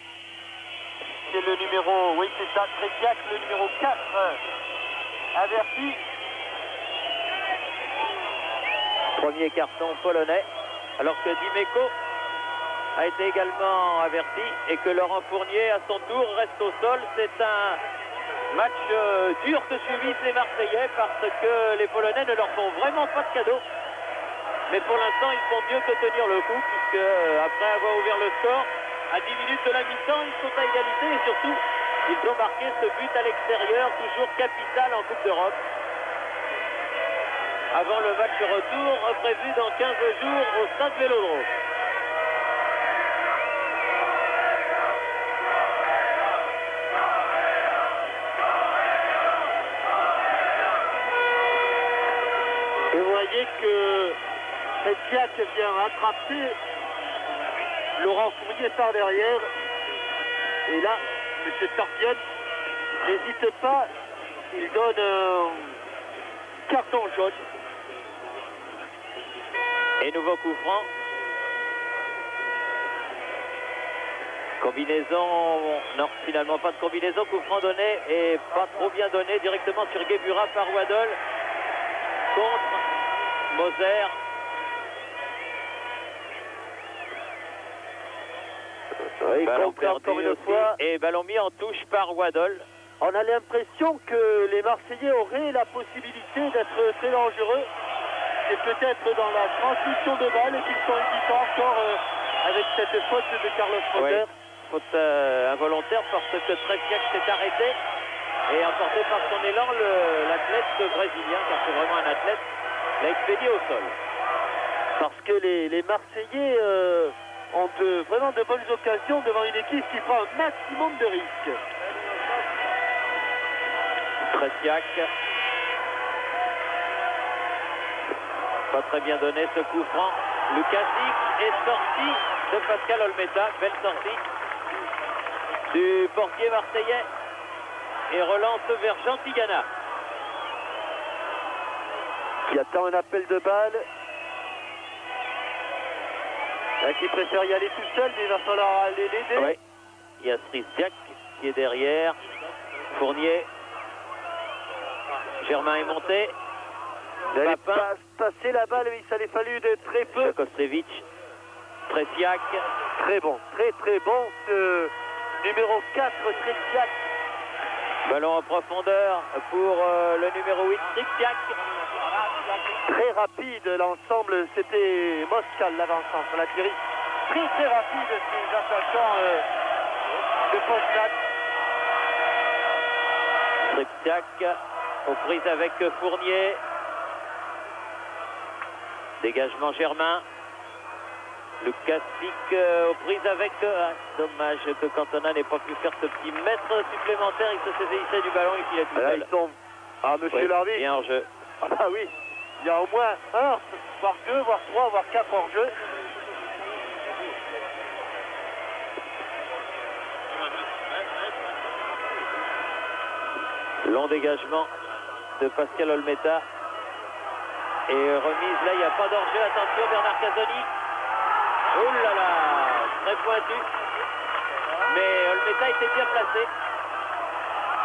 C'est le numéro, oui c'est ça, Tresiak, le numéro 4. Averti. Premier carton polonais. Alors que Dimeco a été également averti et que Laurent Fournier à son tour reste au sol. C'est un match dur que subissent les Marseillais parce que les Polonais ne leur font vraiment pas de cadeau. Mais pour l'instant, ils font mieux que tenir le coup puisque après avoir ouvert le score, à 10 minutes de la mi-temps, ils sont à égalité et surtout, ils ont marqué ce but à l'extérieur, toujours capital en Coupe d'Europe. Avant le match retour, prévu dans 15 jours au Stade Vélodrome. Et vous voyez que Tresiak vient rattraper Laurent Fournier par derrière. Et là, M. Torpion n'hésite pas, il donne un carton jaune. Et nouveau coup franc. Combinaison, non, finalement pas de combinaison. Coup franc donné et pas trop bien donné directement sur Guebura par Waddle contre Moser. Oui, Ballon perdu encore une aussi, fois. et ballon mis en touche par Waddle. On a l'impression que les Marseillais auraient la possibilité d'être très dangereux. Et peut-être dans la transmission de balles et qu'ils sont hésitants encore avec cette faute de Carlos Moser. Oui, faute involontaire parce que Tresiak s'est arrêté et emporté par son élan, l'athlète brésilien, car c'est vraiment un athlète, l'a expédié au sol. Parce que les Marseillais ont vraiment de bonnes occasions devant une équipe qui prend un maximum de risques. Tresiak. Pas très bien donné ce coup franc. Lukasic est sorti de Pascal Olmeta. Belle sortie du portier marseillais et relance vers Jean Tigana. Qui attend un appel de balle. Qui préfère y aller tout seul, mais il va falloir aller l'aider. Oui. Il y a Tresiak qui est derrière. Fournier. Germain est monté. Il n'avait Papin. pas passé la balle, mais il s'en est fallu de très peu. Jakosevic. Tresiak. Très bon, très bon. Ce numéro 4, Tresiak. Ballon en profondeur pour le numéro 8, Tresiak. Très rapide l'ensemble, c'était Moscal l'avant-centre, la Thierry. Très rapide ces attaquants de Poznan. Tresiak aux prises avec Fournier. Dégagement Germain. Lukasic aux prises avec... dommage que Cantona n'ait pas pu faire ce petit mètre supplémentaire. Il se saisissait du ballon et qu'il a tout Là, seul. ils sont... Ah, monsieur l'arbitre. Bien en jeu. Ah bah oui, il y a au moins un, voire deux, voire trois, voire quatre hors jeu. Long dégagement de Pascal Olmeta. Et remise, là, il n'y a pas d'hors-jeu. Attention, Bernard Casoni. Oh là là, très pointu. Mais Olmeta était bien placé.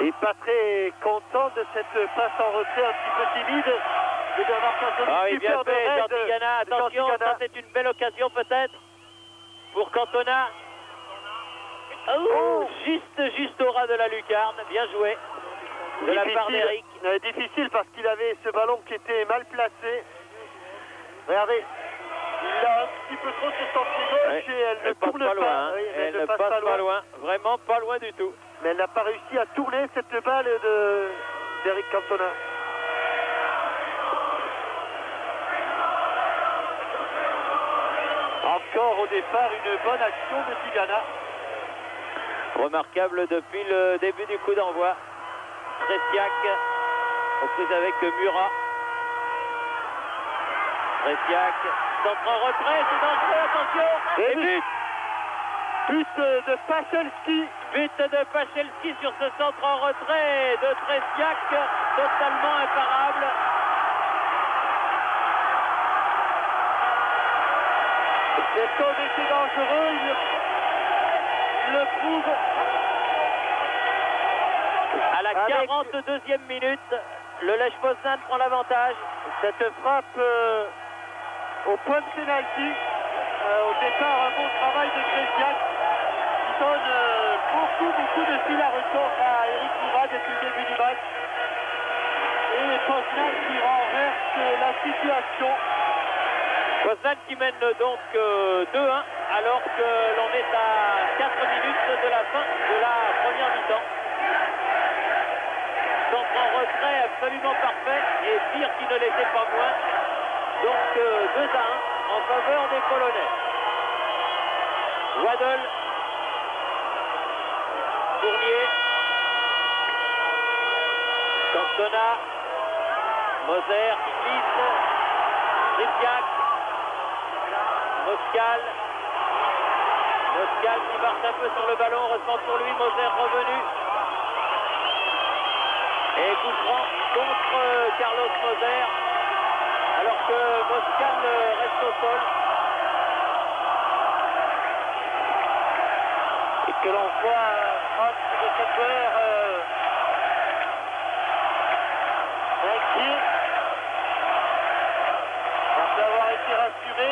Et pas très content de cette passe en retrait un petit peu timide de Bernard Casoni. Ah oui, bien Superbe fait, raid Jean Tigana. de Jean Attention, Tigana. ça c'est une belle occasion peut-être pour Cantona. Oh, Juste au ras de la lucarne. Bien joué de la part d'Eric. Difficile parce qu'il avait ce ballon qui était mal placé. Regardez, il l'a un petit peu trop sur son pied gauche et elle ne passe tourne pas pas. loin. Oui, Elle ne passe pas loin. Vraiment pas loin du tout. Mais elle n'a pas réussi à tourner cette balle d'Eric Cantona. Encore au départ une bonne action de Tigana. Remarquable depuis le début du coup d'envoi. Tresiak aux prises avec Murat. Tresiak centre en retrait, c'est dangereux, attention. Et but. But de Pachelski. But de Pachelski sur ce centre en retrait de Tresiak, totalement imparable. Cet homme était dangereux, il le prouve. À la 42e minute, le Lech Poznan prend l'avantage. Cette frappe au point de pénalty. Au départ, un bon travail de Tresiak qui donne beaucoup de fil à retordre à Eric Moura depuis le début du match. Et Poznan qui renverse la situation. Poznan qui mène donc 2-1 alors que l'on est à 4 minutes de la fin de la première mi-temps. Centre en retrait absolument parfait et pire qui ne l'était pas moins. Donc 2-1 en faveur des Polonais. Waddle, Fournier, Cantona, Moser qui glisse, Tresiak, Moscal qui marche un peu sur le ballon, heureusement pour lui, Moser revenu. Et coup franc contre Carlos Moser, alors que Moscal reste au sol. que l'on voit Franz Beckenbauer inquiet après avoir été rassuré.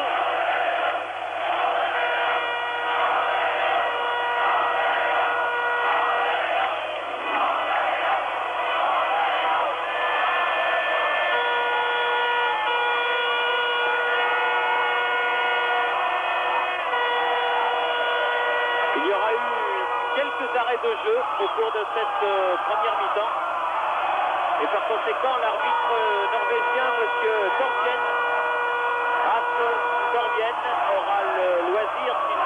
Il y aura eu quelques arrêts de jeu au cours de cette première mi-temps. Et par conséquent, l'arbitre norvégien, M. Torvien, aura le loisir, s'il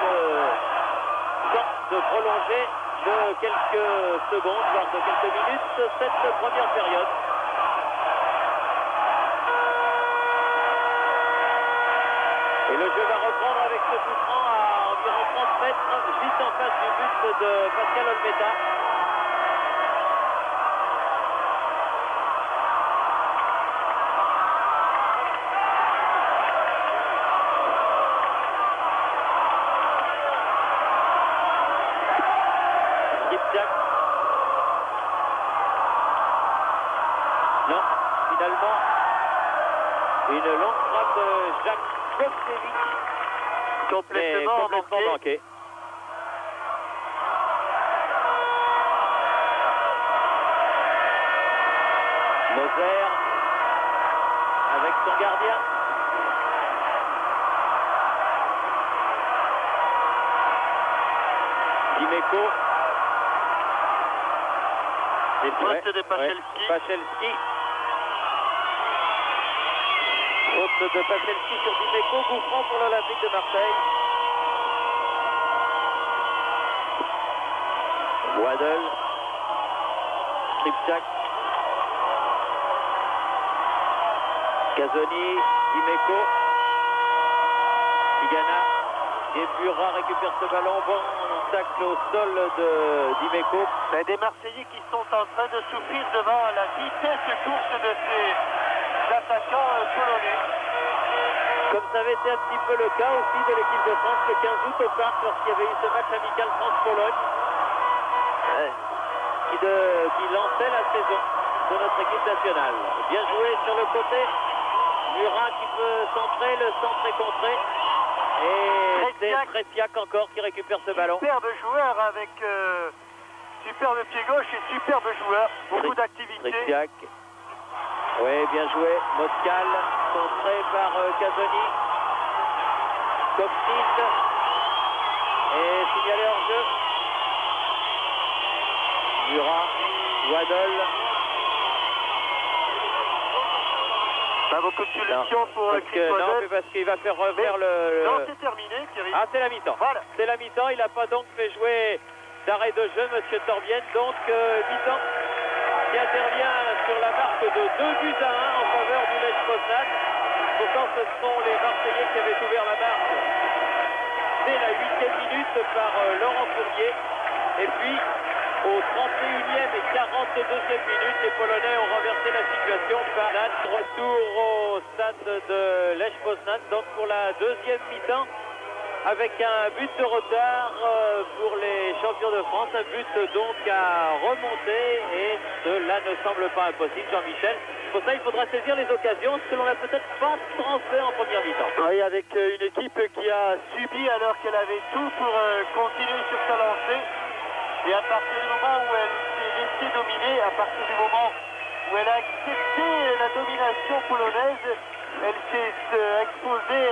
tente de prolonger de quelques secondes, voire de quelques minutes, cette première période. Et le jeu va reprendre avec ce coup franc à environ 30 mètres, juste en face du but de Pascal Olmeta. Skripczak. Non, finalement, une longue frappe de Jacques Kopsevic. Complètement manqué. Moser avec son gardien. Dimeco. Et faute de Pachelski. Pachelski. Faute de Pachelski sur Dimeco, coup franc pour l'Olympique de Marseille. Waddle. Skripczak. Casoni, Dimeco. Tigana. Gebura récupère ce ballon. Bon tacle au sol de Dimeco. Des Marseillais qui sont en train de souffrir devant la vitesse course de ces attaquants polonais. Comme ça avait été un petit peu le cas aussi de l'équipe de France le 15 août au parc lorsqu'il y avait eu ce match amical France-Pologne qui lançait la saison de notre équipe nationale. Bien joué sur le côté. Murat qui peut centrer, le centre est contré. Et c'est Tretiak encore qui récupère ce ballon. Superbe joueur avec superbe pied gauche et superbe joueur. Beaucoup d'activité. Tretiak. Oui, bien joué. Moskal, contré par Casoni. Kopsin. Et signalé hors jeu. Murat, Waddle. Pas beaucoup de solutions pour Chris Non, Waddle. mais parce qu'il va faire refaire le... Non, c'est terminé, Thierry. Ah, c'est la mi-temps. Voilà. C'est la mi-temps. Il n'a pas donc fait jouer d'arrêt de jeu, M. Torvien. Donc, mi-temps qui intervient sur la marque de 2-1 en faveur du Lech Poznan. Pourtant, ce sont les Marseillais qui avaient ouvert la marque dès la 8e minute par Laurent Fournier. Et puis, au 31e et 42e minute, les Polonais ont renversé la situation par retour au stade de Lech Poznan. Donc, pour la deuxième mi-temps, avec un but de retard pour les champions de France, un but donc à remonter, et cela ne semble pas impossible, Jean-Michel. Pour ça, il faudra saisir les occasions, ce que l'on n'a peut-être pas transféré en première mi-temps. Oui, avec une équipe qui a subi alors qu'elle avait tout pour continuer sur sa lancée. Et à partir du moment où elle s'est laissée dominer, à partir du moment où elle a accepté la domination polonaise, elle s'est exposée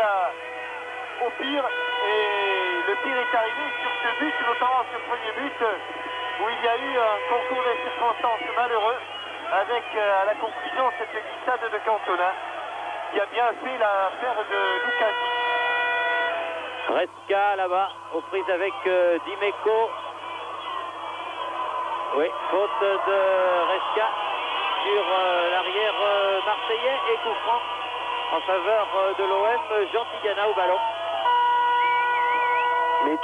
au pire. Et le pire est arrivé sur ce but, notamment ce premier but, où il y a eu un concours de circonstances malheureux, avec à la conclusion cette glissade de Cantona, qui a bien fait l'affaire de Lucasi. Reska là-bas, aux prises avec Dimeco. Oui, faute de Reska sur l'arrière marseillais, et coup franc en faveur de l'OM, Jean Tigana au ballon. Mais 2-1,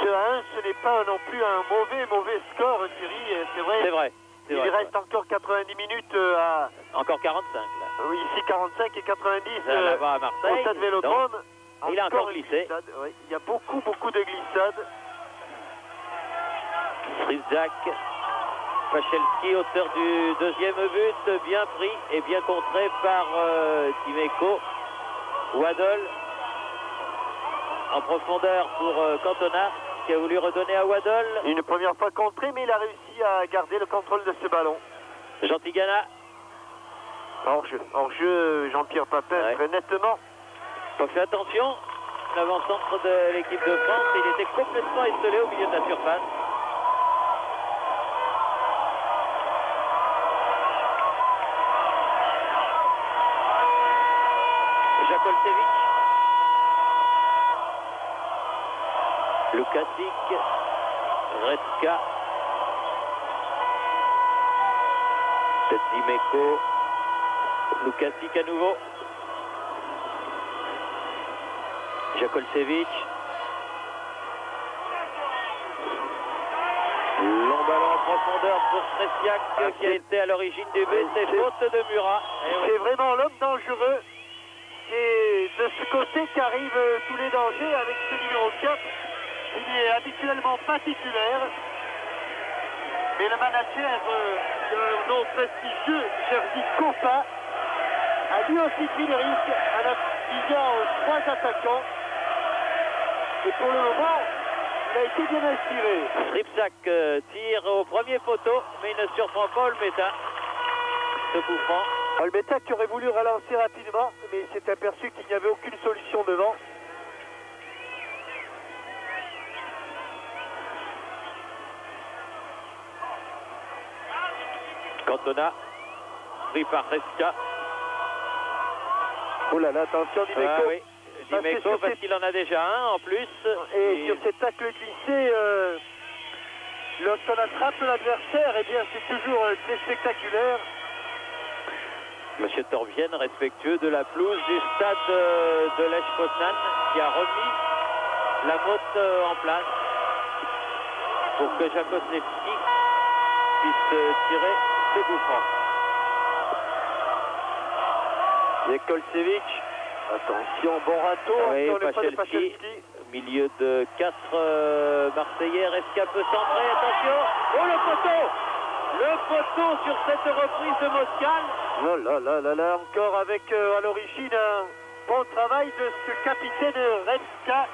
ce n'est pas non plus un mauvais score, Thierry, c'est vrai. C'est vrai. Il reste encore 90 minutes à... Encore 45 là. Oui, ici 45 et 90 là-bas à Marseille. au stade Vélodrome. Il a encore glissé. Oui. Il y a beaucoup de glissades. Stripzak. Pachelski, auteur du deuxième but, bien pris et bien contré par Dimeco. Waddle en profondeur pour Cantona, qui a voulu redonner à Waddle. Une première fois contré, mais il a réussi à garder le contrôle de ce ballon. Jean Tigana. Hors-jeu, Jean-Pierre Papin, Ouais. très nettement. On fait attention, l'avant-centre de l'équipe de France, il était complètement esselé au milieu de la surface. Jakolcevic. Lukasic. Redska. Dimeco. Lukasic à nouveau. Jakolcevic. Long ballon en profondeur pour Stresiak qui a été à l'origine du but. C'est faute de Murat. C'est vraiment l'homme dangereux. Et de ce côté qu'arrivent tous les dangers avec ce numéro 4. Il n'est habituellement pas titulaire. Mais le manager d'un nom prestigieux, Jerzy Kopa, a lui aussi pris le risque en affiliant 3 attaquants. Et pour le moment, il a été bien inspiré. Stripzak tire au premier poteau, mais il ne surprend pas Olmeta. Ce coup franc. Olmeta qui aurait voulu relancer rapidement, mais il s'est aperçu qu'il n'y avait aucune solution devant. Cantona, pris par Redska. Oh là là, attention Dimeco. Ah oui, Dimeco parce qu'il en a déjà un en plus. Et sur ces tacles glissés, lorsqu'on attrape l'adversaire, eh bien c'est toujours très spectaculaire. Monsieur Torvienne, respectueux de la pelouse du stade de Lech Poznan, qui a remis la motte en place pour que Jakozlewski puisse tirer ce coup franc. Jakolcevic, attention, bon râteau, Oui, encore le pas de Pachelski, Pachelski. milieu de 4 Marseillais, Redska peut centrer, attention, oh le poteau! Le poteau sur cette reprise de Moscal. Oh là là là là, encore avec à l'origine un bon travail de ce capitaine Redska.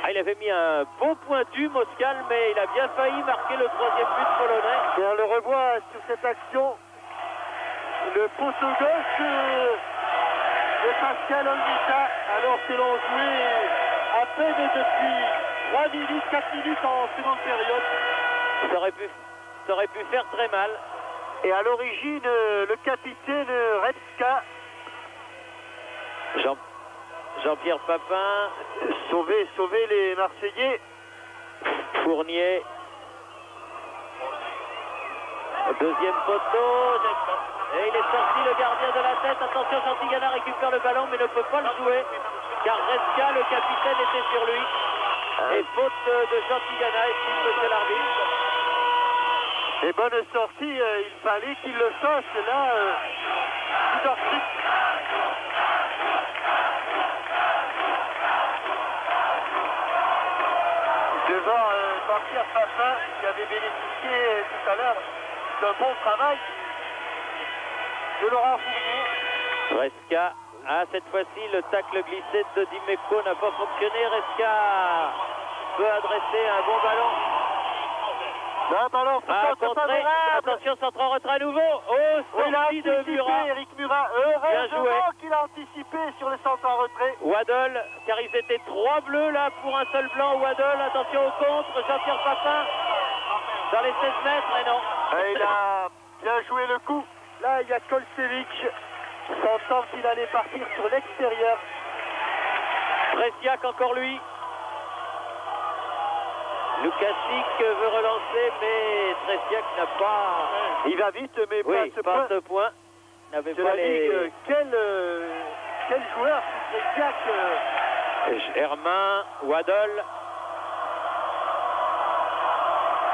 Ah, il avait mis un bon pointu, Moscal, mais il a bien failli marquer le troisième but polonais. Et on le revoit sur cette action. Le poteau gauche de Pascal Olmeta, alors que l'on jouait à peine depuis 3 minutes, 4 minutes en seconde période. Ça aurait pu faire très mal. Et à l'origine, le capitaine Redska. Jean-Pierre Papin. Sauver les Marseillais. Fournier. Deuxième poteau. Et il est sorti le gardien de la tête. Attention, Jean Tigana récupère le ballon mais ne peut pas le jouer. Car Redska, le capitaine, était sur lui. Et faute de Jean Tigana, estime monsieur l'arbitre. Et bonne sortie, il fallait qu'il le fasse. Là, devant Jean-Pierre Papin, qui avait bénéficié tout à l'heure d'un bon travail de Laurent Fournier. Redska. Ah, cette fois-ci, le tacle glissé de Dimeco n'a pas fonctionné. Redska peut adresser un bon ballon. Un ballon contré. Attention, centre en retrait à nouveau. Oh, il a sortie de anticipé, Murat. Eric Murat. Heureusement qu'il a anticipé sur le centre en retrait. Waddle, car ils étaient 3 bleus là pour un seul blanc. Waddle, attention au contre. Jean-Pierre Papin dans les 16 mètres, et non. Et il a bien joué le coup. Là, il y a Kolcevic, sentant qu'il allait partir sur l'extérieur. Stresiak encore lui. Lukasic veut relancer, mais Stresiak n'a pas... Il va vite, mais oui, pas à ce point. N'avait Je pas l'ai les... dit, quel joueur, Stresiak. Germain, Waddle.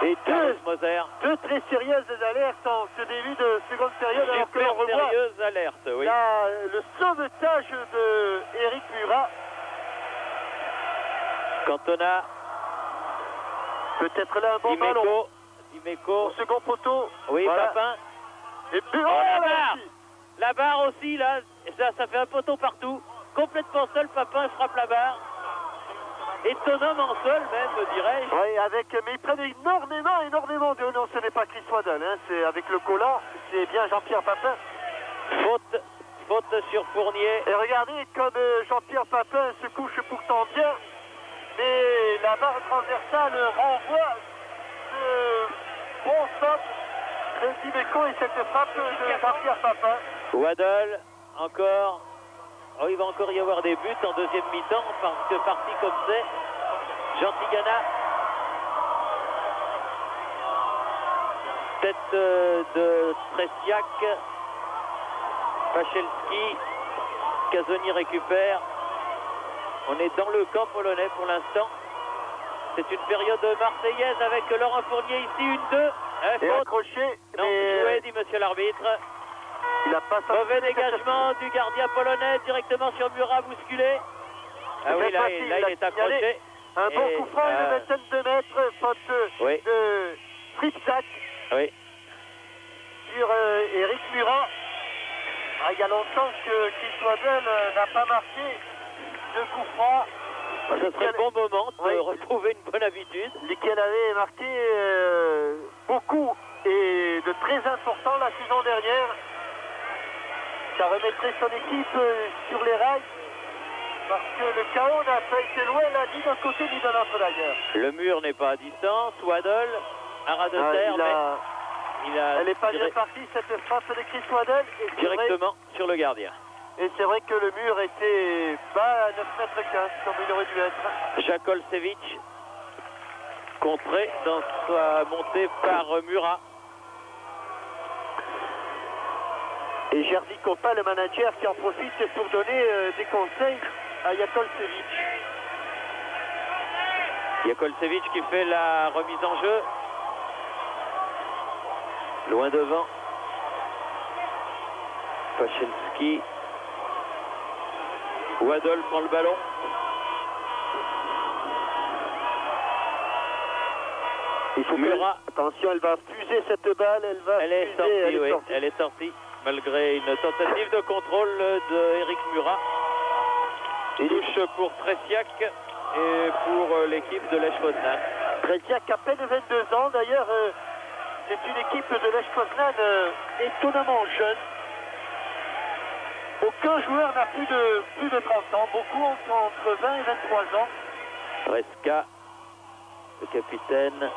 Et Moser. deux très sérieuses alertes en ce début de seconde période. Alors que Super l'on revoit sérieuse alerte, oui. là, le sauvetage de Eric Murat. Cantona. Peut-être là un bon ballon. Dimeco. Dimeco. Au second poteau. Oui, Voilà. Papin. Et puis, Oh, la là barre aussi. La barre aussi, là. Et ça fait un poteau partout. Complètement seul, Papin frappe la barre. Étonnamment seul, même, dirais-je. Oui, mais ils prennent énormément de... Non, ce n'est pas Chris Waddle, hein, c'est avec le collant, c'est bien Jean-Pierre Papin. Faute sur Fournier. Et regardez comme Jean-Pierre Papin se couche pourtant bien, mais la barre transversale renvoie ce bon stop de Dimeco et cette frappe de Jean-Pierre Papin. Waddle, encore. Oh, il va encore y avoir des buts en deuxième mi-temps, parce que parti comme c'est, Jean Tigana, tête de Tresiak, Pachelski, Casoni récupère. On est dans le camp polonais pour l'instant. C'est une période marseillaise avec Laurent Fournier ici, 1-2. Et Faute. accroché, Non, mais joué, dit monsieur l'arbitre. il n'a pas Mauvais dégagement du gardien polonais directement sur Murat bousculé. Ah oui, là il est accroché. Un bon coup franc, une vingtaine de mètres, faute Oui. de Fripsac Oui. sur Eric Murat. Ah, il y a longtemps que Chris Waddle n'a pas marqué de coup franc. Ce serait le bon moment de Oui. retrouver une bonne habitude. Lequel avait marqué beaucoup et de très important la saison dernière. Ça remettrait son équipe sur les rails parce que le chaos n'a pas été loin là, ni d'un côté ni de l'autre d'ailleurs. Le mur n'est pas à distance. Waddle, un ras de terre, mais il a elle n'est pas tiré bien partie cette frappe de Chris Waddle. Et c'est directement sur le gardien. Et c'est vrai que le mur était bas à 9 mètres 15 comme il aurait dû être. Jacques Olsevich, contré dans sa montée par Murat. Et Jerzy Kopa, le manager, qui en profite pour donner des conseils à Jakolsevic. Jakolsevic qui fait la remise en jeu. Loin devant. Pachelski. Waddle prend le ballon. Il faut Murat. Attention, elle va fuser cette balle, Elle est sortie, oui. Elle est sortie. Malgré une tentative de contrôle de Eric Murat. Touche pour Tresiak et pour l'équipe de Lech Poznan. Tresiak, à peine 22 ans. D'ailleurs, c'est une équipe de Lech Poznan étonnamment jeune. Aucun joueur n'a plus de 30 ans. Beaucoup ont entre 20 et 23 ans. Reska, le capitaine.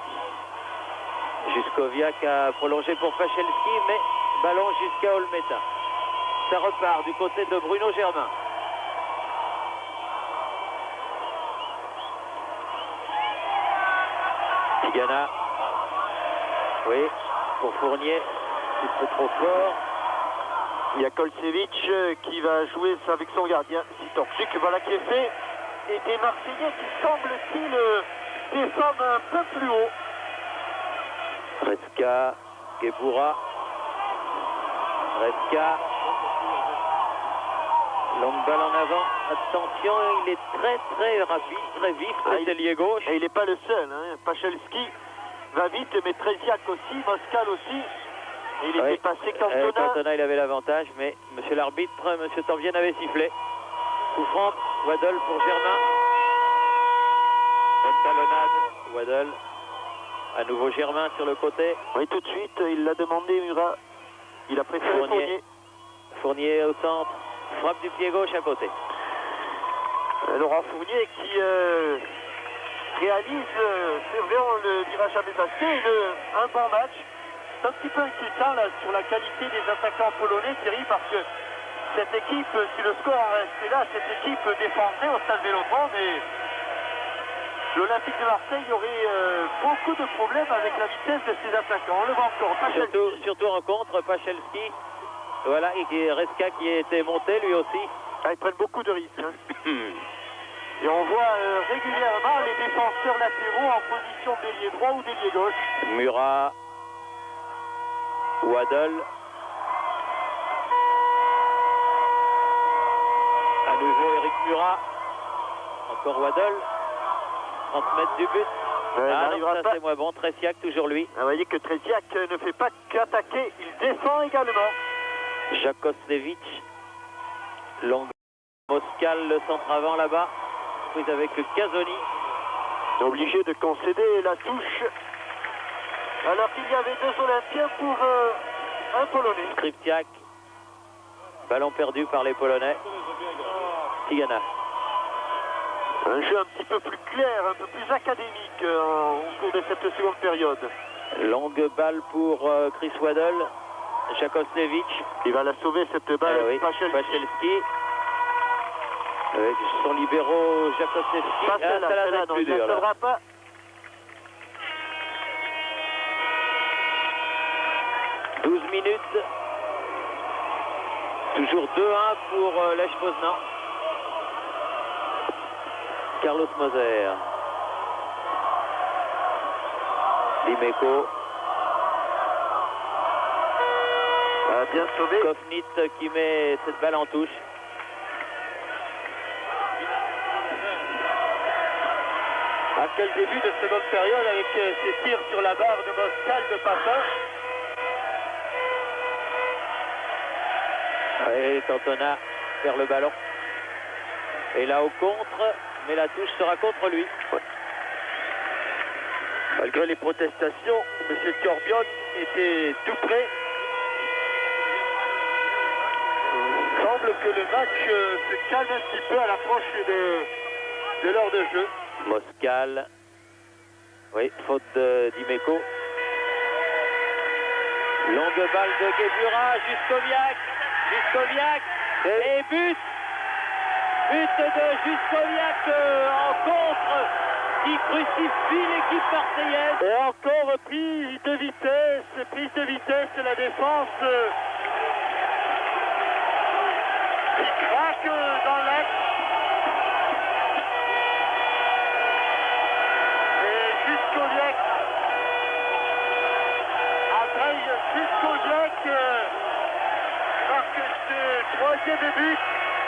Juskoviak a prolongé pour Pachelski, mais ballon jusqu'à Olmeta. Ça repart du côté de Bruno Germain. Tigana. Oui, pour Fournier. Un petit peu trop fort. Il y a Kolsevic qui va jouer avec son gardien, Sitorchuk, voilà qui est fait. Et des Marseillais qui semble-t-il descendent un peu plus haut. Reska, Gebura. Reska. Longue balle en avant. Attention, il est très rapide, très vif, cet ailier gauche. Et il n'est pas le seul, hein. Pachelski va vite, mais Tresiak aussi, Moscal aussi. Et il était passé Cantona. Cantona, il avait l'avantage, mais monsieur l'arbitre, monsieur Torbienne avait sifflé. Coup franc, Waddle pour Germain. Bonne talonnade, Waddle. À nouveau Germain sur le côté. Oui, tout de suite, il l'a demandé, Murat. Il a préféré Fournier. Fournier au centre. Frappe du pied gauche à côté. Laurent Fournier qui réalise, c'est vrai, on ne le dira jamais assez, un bon match. C'est un petit peu inquiétant là, sur la qualité des attaquants polonais, Thierry, parce que cette équipe, si le score en restait là, cette équipe défendrait au Stade Vélodrome et l'Olympique de Marseille aurait beaucoup de problèmes avec la vitesse de ses attaquants. On le voit encore. Surtout en contre, Pachelski. Voilà, et Reska qui était monté lui aussi. Ah, ils prennent beaucoup de risques. Hein. Et on voit régulièrement les défenseurs latéraux en position d'ailier droit ou d'ailier gauche. Murat. Waddle. À nouveau Eric Murat. Encore Waddle. 30 mètres du but. Mais il Ah non, n'arrivera ça pas. c'est moins bon. Tressiac, toujours lui. Vous voyez que Tresiak ne fait pas qu'attaquer, il défend également. Jakosevich. Long. Moscal, le centre avant là-bas. Prise avec Casoni. Obligé de concéder la touche. Alors qu'il y avait 2 Olympiens pour un Polonais. Skripciak. Ballon perdu par les Polonais. Tigana. Un jeu un petit peu plus clair, un peu plus académique au cours de cette seconde période. Longue balle pour Chris Waddle. Jakosevich. Il va la sauver cette balle. Oui. Pachelski. Avec son libéro Jakosevski. Pas celle-là, ça la celle-là, met non, plus il ne dur, la là. sauvera pas. « 12 minutes. Toujours 2-1 pour Lech Poznan. Carlos Moser. Dimeco. Bien sauvé. Kofnit qui met cette balle en touche. À quel début de seconde période avec ces tirs sur la barre de Moscal de Papin. Et Cantona perd le ballon. Et là au contre, mais la touche sera contre lui. Malgré les protestations, M. Corbion était tout près. Il semble que le match se calme un petit peu à l'approche de l'heure de jeu. Moscal. Oui, faute de Dimeco. Longue balle de Gebura, Juskoviak. Et but de Juskoviak en contre qui crucifie l'équipe marseillaise. Et encore prise de vitesse, la défense qui craque dans l'axe. Et Juskoviak, Andrei Juskoviak marque ce 3e but.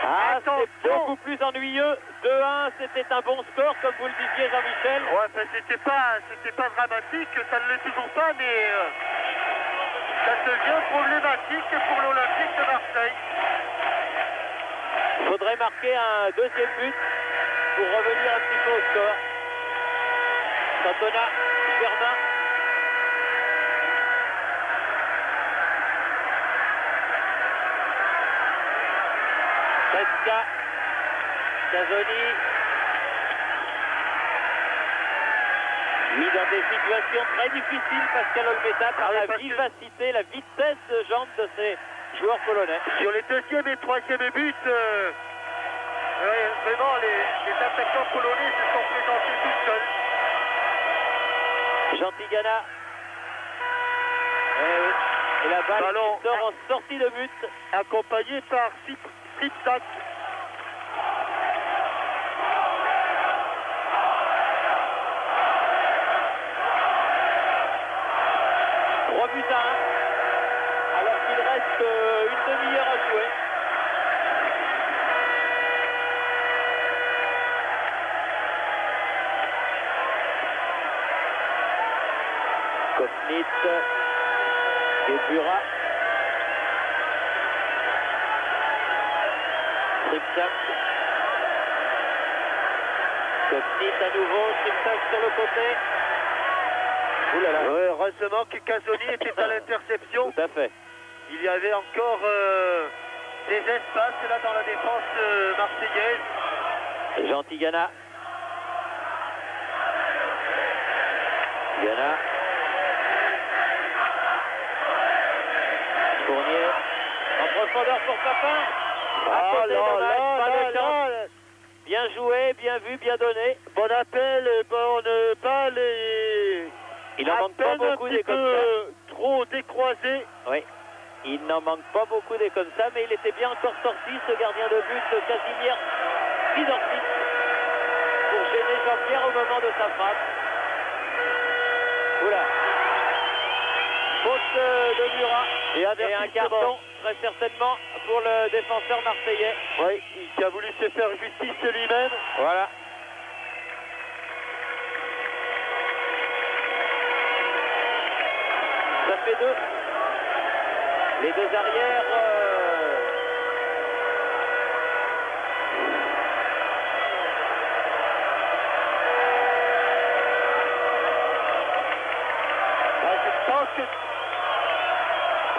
Ah, c'est Attention. beaucoup plus ennuyeux. 2-1, c'était un bon score, comme vous le disiez, Jean-Michel. Ouais, ben c'était pas dramatique, ça ne l'est toujours pas, mais ça devient problématique pour l'Olympique de Marseille. Il faudrait marquer un 2e but pour revenir un petit peu au score. Cantona, Germain. Pesca, Casoni. Mis dans des situations très difficiles, Pascal Olmeta, par la vivacité, la vitesse de jambes de ces joueurs polonais. Sur les 2e et 3e buts, vraiment les attaquants polonais se sont présentés tout seuls. Jean Tigana. Et la balle Ballon qui sort en sortie de but. Accompagné par Skripciak. 3 buts à 1, alors qu'il reste une demi-heure à jouer. Kofnit, Gebura, Skripciak. Kofnit à nouveau, Skripciak sur le côté. Ouh là là. Ouais, heureusement que Casoni était à l'interception. Tout à fait. Il y avait encore des espaces là dans la défense marseillaise. Jean Tigana. Tigana. Fournier. En profondeur pour Papin. À côté, dommage, pas de chance. Bien joué, bien vu, bien donné. Bon appel, bonne balle et Il en manque pas beaucoup des comme ça. Trop décroisé. Oui. Il n'en manque pas beaucoup des comme ça, mais il était bien encore sorti, ce gardien de but de Casimir Sidorski, pour gêner Jean-Pierre au moment de sa frappe. Oula. Faute de Murat. Et un carton, très certainement, pour le défenseur marseillais. Oui, qui a voulu se faire justice lui-même. Voilà. les deux. Les deux arrières. Je pense que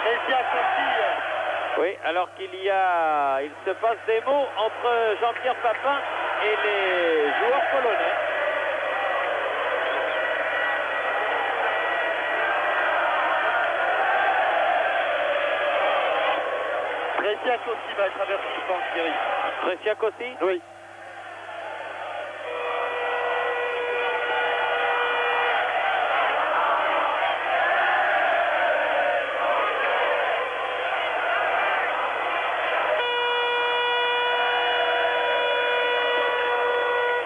Tresiac aussi. Oui, alors il se passe des mots entre Jean-Pierre Papin et les joueurs polonais. Tresiac aussi va être averti, je pense, Thierry. Tresiac aussi? Oui.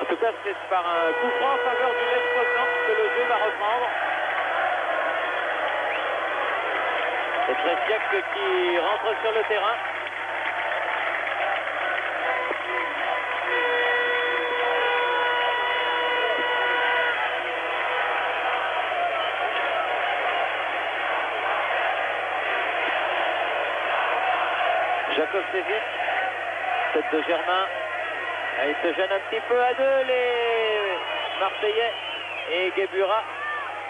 En tout cas, c'est par un coup franc en faveur du Lech Poznan que le jeu va reprendre. C'est Tresiac qui rentre sur le terrain. Jakovsevic, tête de Germain. Ils se gênent un petit peu à deux, les Marseillais. Et Guebura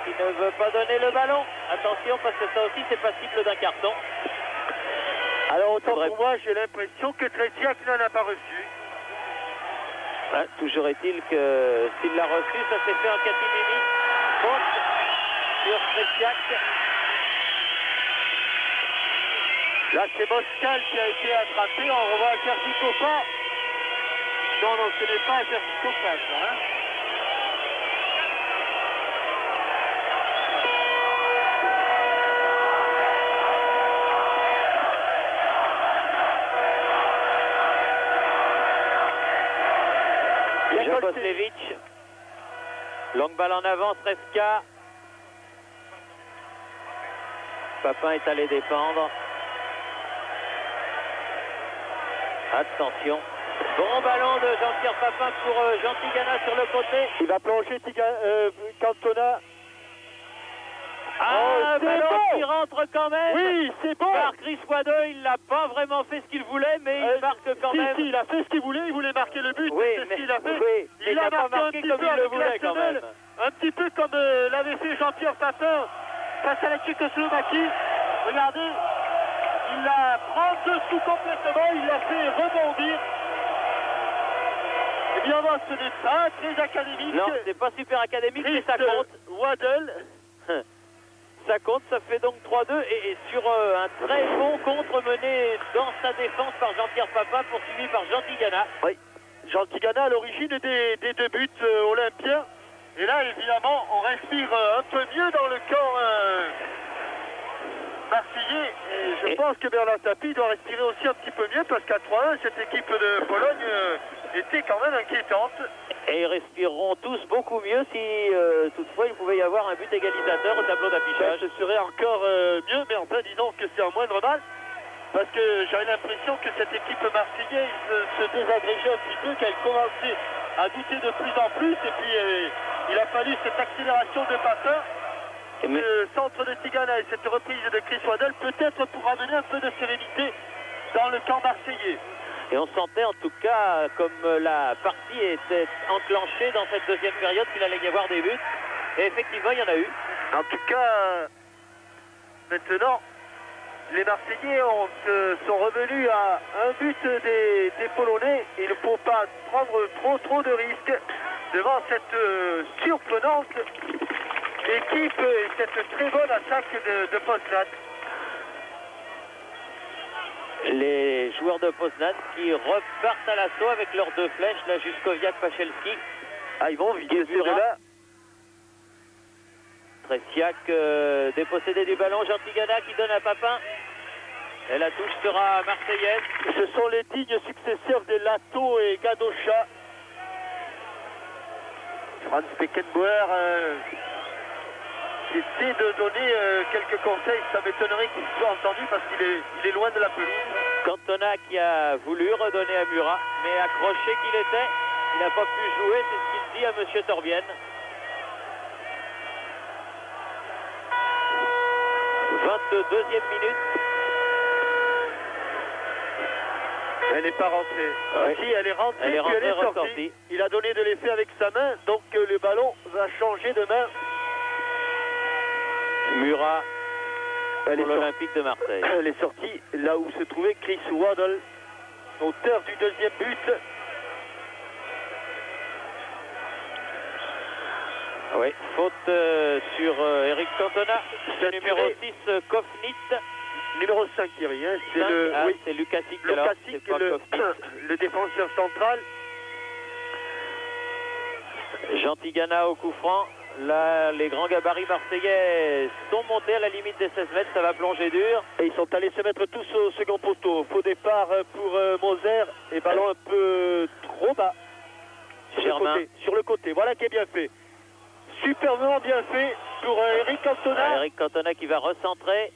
qui ne veut pas donner le ballon. Attention, parce que ça aussi, c'est passible d'un carton. Alors, autant pour moi, j'ai l'impression que Tresiac n'en a pas reçu. Ah, toujours est-il que s'il l'a reçu, ça s'est fait en catimini. Faute sur Tresiac. Là, c'est Moscal qui a été attrapé. On revoit Jerzy Copa. Non, non, ce n'est pas Jerzy Copa, ça, hein. Jakovsevic. Longue balle en avant, Sreska. Papin est allé défendre. Attention. Bon ballon de Jean-Pierre Papin pour Jean Tigana sur le côté. Il va plonger Cantona. Ah, c'est ballon bon qui rentre quand même. Oui, c'est bon. Par Chris Waddell, il n'a pas vraiment fait ce qu'il voulait, mais il marque quand même. Si, il a fait ce qu'il voulait marquer le but, Oui, c'est mais ce qu'il a fait. oui, il a pas marqué un marqué petit comme peu il le avec voulait quand l'Arsenal, même. un petit peu comme l'avait fait Jean-Pierre Papin face à la Tchécoslovaquie. Regardez, il la prend dessous complètement, il l'a fait rebondir. Évidemment, ce n'est pas très académique. Non, c'est pas super académique, mais ça compte. Waddell. Ça compte, ça fait donc 3-2 et sur un très bon contre mené dans sa défense par Jean-Pierre Papin, poursuivi par Jean Tigana. Oui, Jean Tigana à l'origine des deux buts olympiens. Et là, évidemment, on respire un peu mieux dans le camp marseillais. Et je pense que Bernard Tapie doit respirer aussi un petit peu mieux parce qu'à 3-1, cette équipe de Pologne était quand même inquiétante. Et ils respireront tous beaucoup mieux si toutefois il pouvait y avoir un but égalisateur au tableau d'affichage. Ce serait encore mieux, mais enfin disons que c'est un moindre mal. Parce que j'avais l'impression que cette équipe marseillaise se désagrégeait un petit peu, qu'elle commençait à douter de plus en plus. Et puis il a fallu cette accélération de Papin, le centre de Tigana et cette reprise de Chris Waddell, peut-être pour ramener un peu de sérénité dans le camp marseillais. Et on sentait en tout cas, comme la partie était enclenchée dans cette deuxième période, qu'il allait y avoir des buts. Et effectivement, il y en a eu. En tout cas, maintenant, les Marseillais sont revenus à un but des Polonais. Il ne faut pas prendre trop de risques devant cette surprenante équipe et cette très bonne attaque de Poznan. Les joueurs de Poznan qui repartent à l'assaut avec leurs deux flèches, là, Juskoviak, Pachelski. Ah, ils vont vider là. Tresiac dépossédé du ballon, Jean Tigana qui donne à Papin. Et la touche sera marseillaise. Ce sont les dignes successeurs de Lato et Gadocha. Franz Beckenbauer qui essaie de donner quelques conseils. Ça m'étonnerait qu'il soit entendu parce qu'il est loin de la pelouse. Cantona qui a voulu redonner à Murat, mais accroché qu'il était, il n'a pas pu jouer, c'est ce qu'il dit à M. Torbienne. 22e minute. Elle n'est pas rentrée. Ouais. Si, elle est rentrée, Elle est puis elle est rentrée, sortie. ressortie. Il a donné de l'effet avec sa main, donc le ballon va changer de main. Murat Elle pour est, l'Olympique de Marseille. Elle est sortie là où se trouvait Chris Waddle, auteur du deuxième but. Oui, faute sur Eric Cantona. C'est Numéro tiré. 6, Kofnit. Numéro 5, Thierry, hein, c'est le, Ah, oui, c'est Lukasic alors, Lukasic, c'est pas Kofnit. le défenseur central. Jean Tigana au coup franc. Là, les grands gabarits marseillais sont montés à la limite des 16 mètres. Ça va plonger dur. Et ils sont allés se mettre tous au second poteau. Faux départ pour Moser et ballon un peu trop bas. Germain. Sur le côté, voilà qui est bien fait. Superbement bien fait pour Eric Cantona. Eric Cantona qui va recentrer.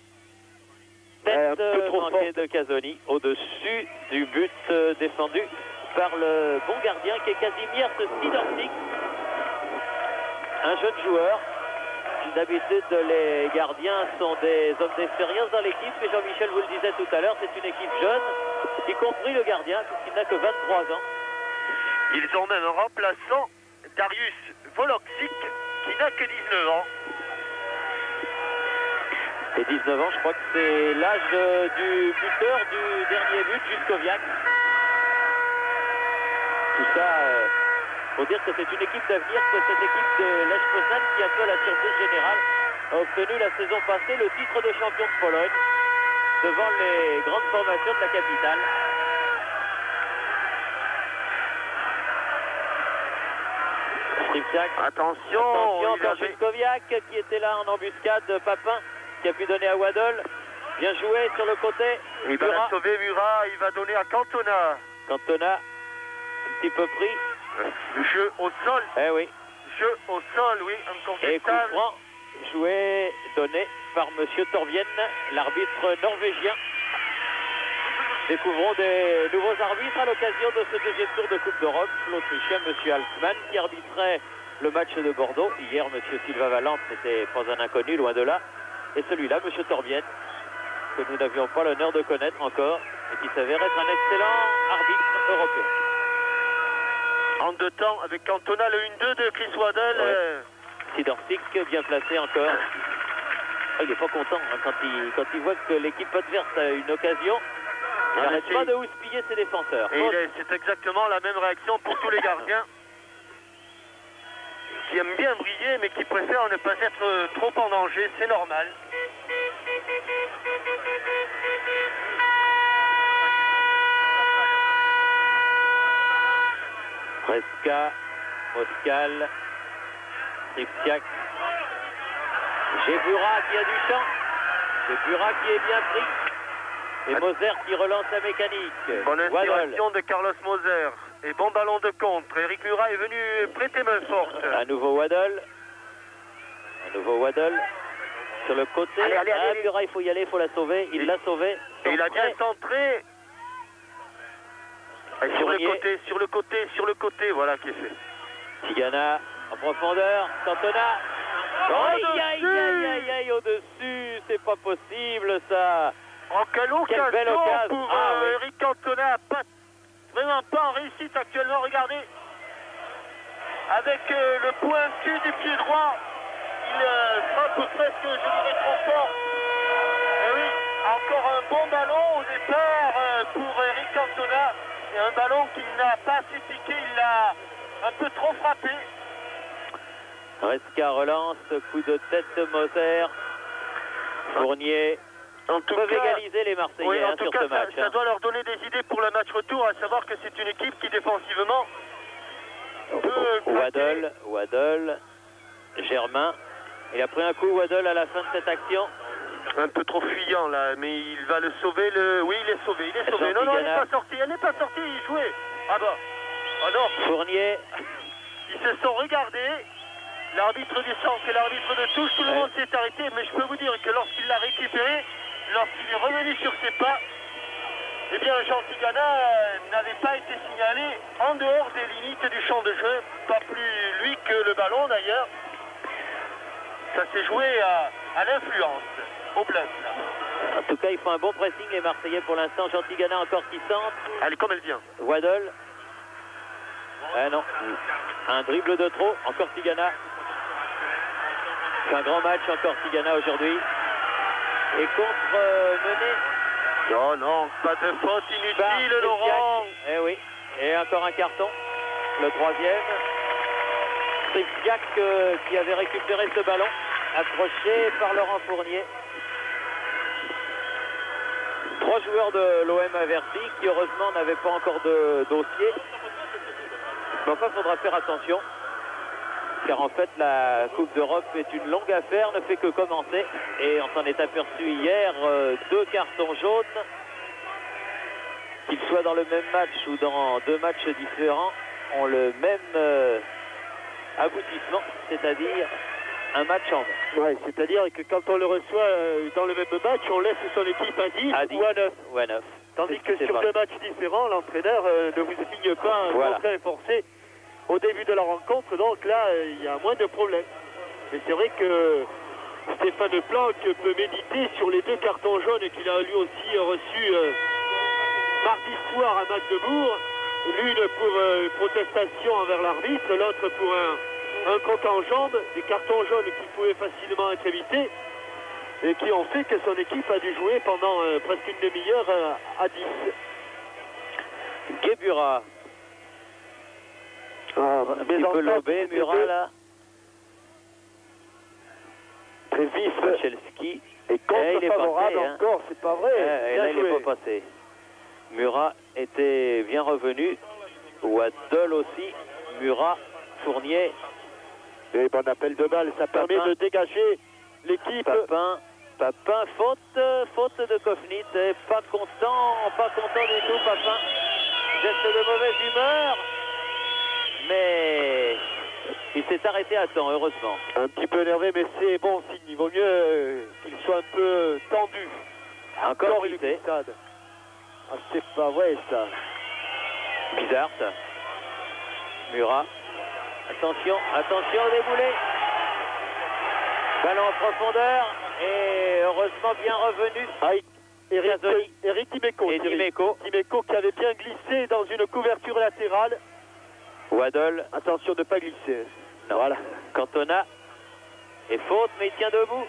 Un Tête peu trop manquée forte. de Casoni au-dessus du but défendu par le bon gardien qui est Casimir Sidorczyk. Un jeune joueur. D'habitude, les gardiens sont des hommes d'expérience dans l'équipe, mais Jean-Michel vous le disait tout à l'heure, c'est une équipe jeune, y compris le gardien, puisqu'il n'a que 23 ans. Ils ont même un remplaçant, Darius Voloksic, qui n'a que 19 ans. Et 19 ans, je crois que c'est l'âge du buteur du dernier but, Juskoviak. Tout ça, faut dire que c'est une équipe d'avenir, que cette équipe de Lech Poznań, qui est un peu la surprise générale, a obtenu la saison passée le titre de champion de Pologne devant les grandes formations de la capitale. Stripczak. Attention, Attention, il avait- Juskoviak qui était là en embuscade, Papin qui a pu donner à Waddle. Bien joué sur le côté. il va la Murat. sauver Murat, il va donner à Cantona. Cantona, un petit peu pris. Jeu au sol, Eh oui. jeu au sol, oui, Et coup incontestable. franc, joué, donné par Monsieur Torvien, l'arbitre norvégien. Découvrons des nouveaux arbitres à l'occasion de ce deuxième tour de Coupe d'Europe. L'Autrichien Monsieur Altmann qui arbitrait le match de Bordeaux. Hier, Monsieur Sylvain Valente n'était pas un inconnu, loin de là. Et celui-là, Monsieur Torvien, que nous n'avions pas l'honneur de connaître encore et qui s'avère être un excellent arbitre européen. En deux temps, avec Cantona, le 1-2 de Chris Waddle. Ouais. Sidorczyk, bien placé encore. Ah, il n'est pas content hein, quand il voit que l'équipe adverse a une occasion. Il Ah, n'arrête mais pas c'est- de houspiller ses défenseurs. Et Faute. c'est exactement la même réaction pour tous les gardiens. Qui aiment bien briller, mais qui préfèrent ne pas être trop en danger, c'est normal. Preska, Moscal, Stripczak. Gebura qui a du champ. Gebura qui est bien pris. Et Moser qui relance la mécanique. Bonne Waddle. inspiration de Carlos Moser. Et bon ballon de contre. Eric Murat est venu prêter main forte. À nouveau Waddle. À nouveau Waddle. Sur le côté. Allez, allez, allez, allez. Murat, il faut y aller, il faut la sauver. Il l'a sauvée. Et il a bien centré. Et sur le Fournier. côté, sur le côté, sur le côté, voilà qui est fait. Tigana en profondeur. Cantona. Aïe, aïe, aïe, aïe, aïe, au-dessus. C'est pas possible, ça. Oh, quelle occasion belle occasion. pour Ah, oui. Eric Cantona. Vraiment pas en réussite actuellement, regardez. Avec le pointu du pied droit, il frappe presque, je dirais, trop fort. Et oui, encore un bon ballon au départ pour Eric Cantona. Et un ballon qu'il n'a pas assez piqué, il l'a un peu trop frappé. Resca relance, coup de tête de Moser. Fournier. En tout Peuvent cas, égaliser les Marseillais oui, en hein, tout sur cas, ce match. ça hein. doit leur donner des idées pour le match retour, à savoir que c'est une équipe qui défensivement peut Waddle, Germain. Il a pris un coup Waddle à la fin de cette action. un peu trop fuyant là, mais il va le sauver. Oui, il est sauvé, il est sauvé. Non, non, elle n'est pas sortie, elle n'est pas sortie, il jouait. Ah bah, ah non. Fournier. Ils se sont regardés. L'arbitre du centre et l'arbitre de touche, tout le monde s'est arrêté, mais je peux vous dire que lorsqu'il l'a récupéré, lorsqu'il est revenu sur ses pas, eh bien Jean Tigana n'avait pas été signalé en dehors des limites du champ de jeu, pas plus lui que le ballon d'ailleurs. Ça s'est joué à l'influence. au bluff. En tout cas, ils font un bon pressing, les Marseillais pour l'instant. Jean Tigana encore qui centre. Allez, comme elle vient. Waddle. Ah non. Un dribble de trop. Encore Tigana. C'est un grand match encore Tigana aujourd'hui. Et contre mené. Non, non, pas de faute inutile, Laurent. Eh oui. Et encore un carton. Le troisième. Stripsiak qui avait récupéré ce ballon. Accroché par Laurent Fournier. 3 joueurs de l'OM avertis qui heureusement n'avaient pas encore de dossier. Mais enfin, il faudra faire attention. Car en fait, la Coupe d'Europe est une longue affaire, ne fait que commencer. Et on s'en est aperçu hier, 2 cartons jaunes. Qu'ils soient dans le même match ou dans 2 matchs différents, ont le même aboutissement, c'est-à-dire un match en main. Ouais, c'est-à-dire que quand on le reçoit dans le même match, on laisse son équipe à 10 ou à 9. Ou à 9. Tandis que sur 2 matchs différents, l'entraîneur ne vous signe pas un contrat forcé au début de la rencontre. Donc là, il y a moins de problèmes. Mais c'est vrai que Stéphane Planck peut méditer sur les 2 cartons jaunes qu'il a lui aussi reçus mardi soir à Magdebourg. L'une pour protestation envers l'arbitre, l'autre pour un croc en jambe, des cartons jaunes qui pouvaient facilement être évités et qui ont fait que son équipe a dû jouer pendant presque une demi-heure à 10. Guébura. Un petit peu lobé, Murat là. Très vif. Michelski. Et contre favorable encore, c'est pas vrai. Et là, il n'est pas passé. Murat était bien revenu. Waddle aussi. Murat, Fournier. Et bon appel de balle, ça permet de dégager l'équipe. Papin, faute de Kofnit. Pas content du tout, Papin. Geste de mauvaise humeur. Mais il s'est arrêté à temps, heureusement. Un petit peu énervé, mais c'est bon signe. Il vaut mieux qu'il soit un peu tendu. Encore une glissade. Ah, c'est pas vrai ça. Bizarre ça. Murat. Attention au déboulé. Ballon en profondeur. Et heureusement bien revenu. Eric Dimeco. Dimeco qui avait bien glissé dans une couverture latérale. Waddle. Attention de ne pas glisser. Non. Voilà. Cantona. Et faute, mais il tient debout.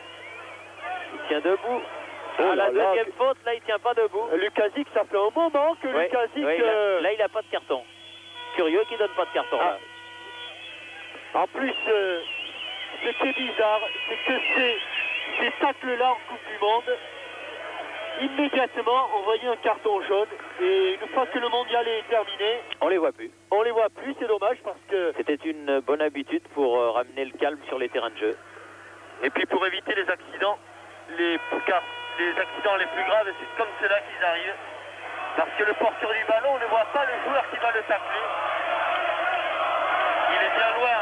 La deuxième faute, là, il tient pas debout. Lukasic, ça fait un moment que Lukasic... Là, il n'a pas de carton. Curieux qu'il donne pas de carton. Là. En plus, ce qui est bizarre, c'est que ces tacles-là en Coupe du Monde, immédiatement, on voyait un carton jaune. Et une fois que le mondial est terminé, on les voit plus. C'est dommage parce que... C'était une bonne habitude pour ramener le calme sur les terrains de jeu. Et puis pour éviter les accidents, les accidents les plus graves, c'est comme cela qu'ils arrivent. Parce que le porteur du ballon, on ne voit pas le joueur qui va le tacler. Il est bien loin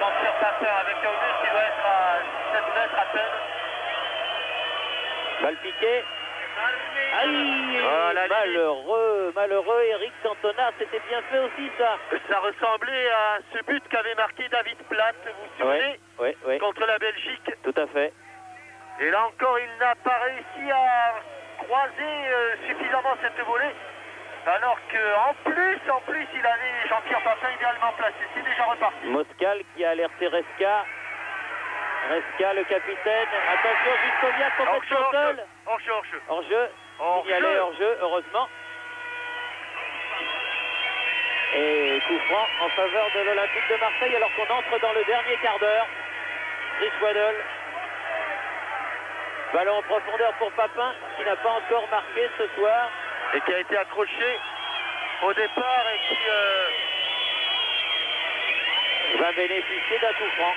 d'en faire Papin avec un but qui doit être à 7 mètres à peine. Balle piquée. Aïe, malheureux Eric Cantona, c'était bien fait aussi ça. Ça ressemblait à ce but qu'avait marqué David Platt, vous vous souvenez, oui. contre la Belgique. Tout à fait. Et là encore, il n'a pas réussi à croiser suffisamment cette volée. Alors qu'en plus, il avait Jean-Pierre Papin idéalement placé. C'est déjà reparti. Moscal qui a alerté Resca. Resca, le capitaine. Attention, Juscoviac complètement seul. Signalé hors-jeu, heureusement. Et coup franc en faveur de l'Olympique de Marseille alors qu'on entre dans le dernier quart d'heure. Chris Waddle. Ballon en profondeur pour Papin qui n'a pas encore marqué ce soir. Et qui a été accroché au départ et qui va bénéficier d'un coup franc.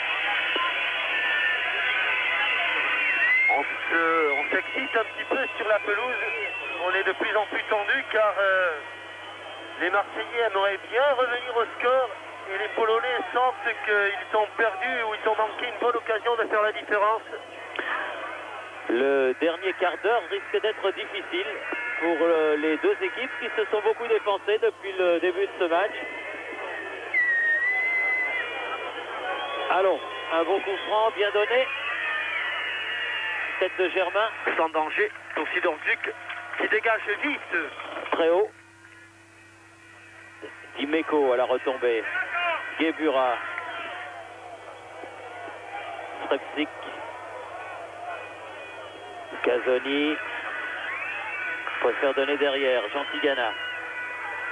On s'excite un petit peu sur la pelouse. On est de plus en plus tendu car les Marseillais aimeraient bien revenir au score et les Polonais sentent qu'ils sont perdus ou ils ont manqué une bonne occasion de faire la différence. Le dernier quart d'heure risque d'être difficile pour les deux équipes qui se sont beaucoup dépensées depuis le début de ce match. Allons, un bon coup franc bien donné. tête de Germain. Sans danger pour Sidorczuk qui dégage vite. Très haut. Dimeco à la retombée. Gebura. Strepsik. Casoni. Préfère donner derrière. Jean Tigana.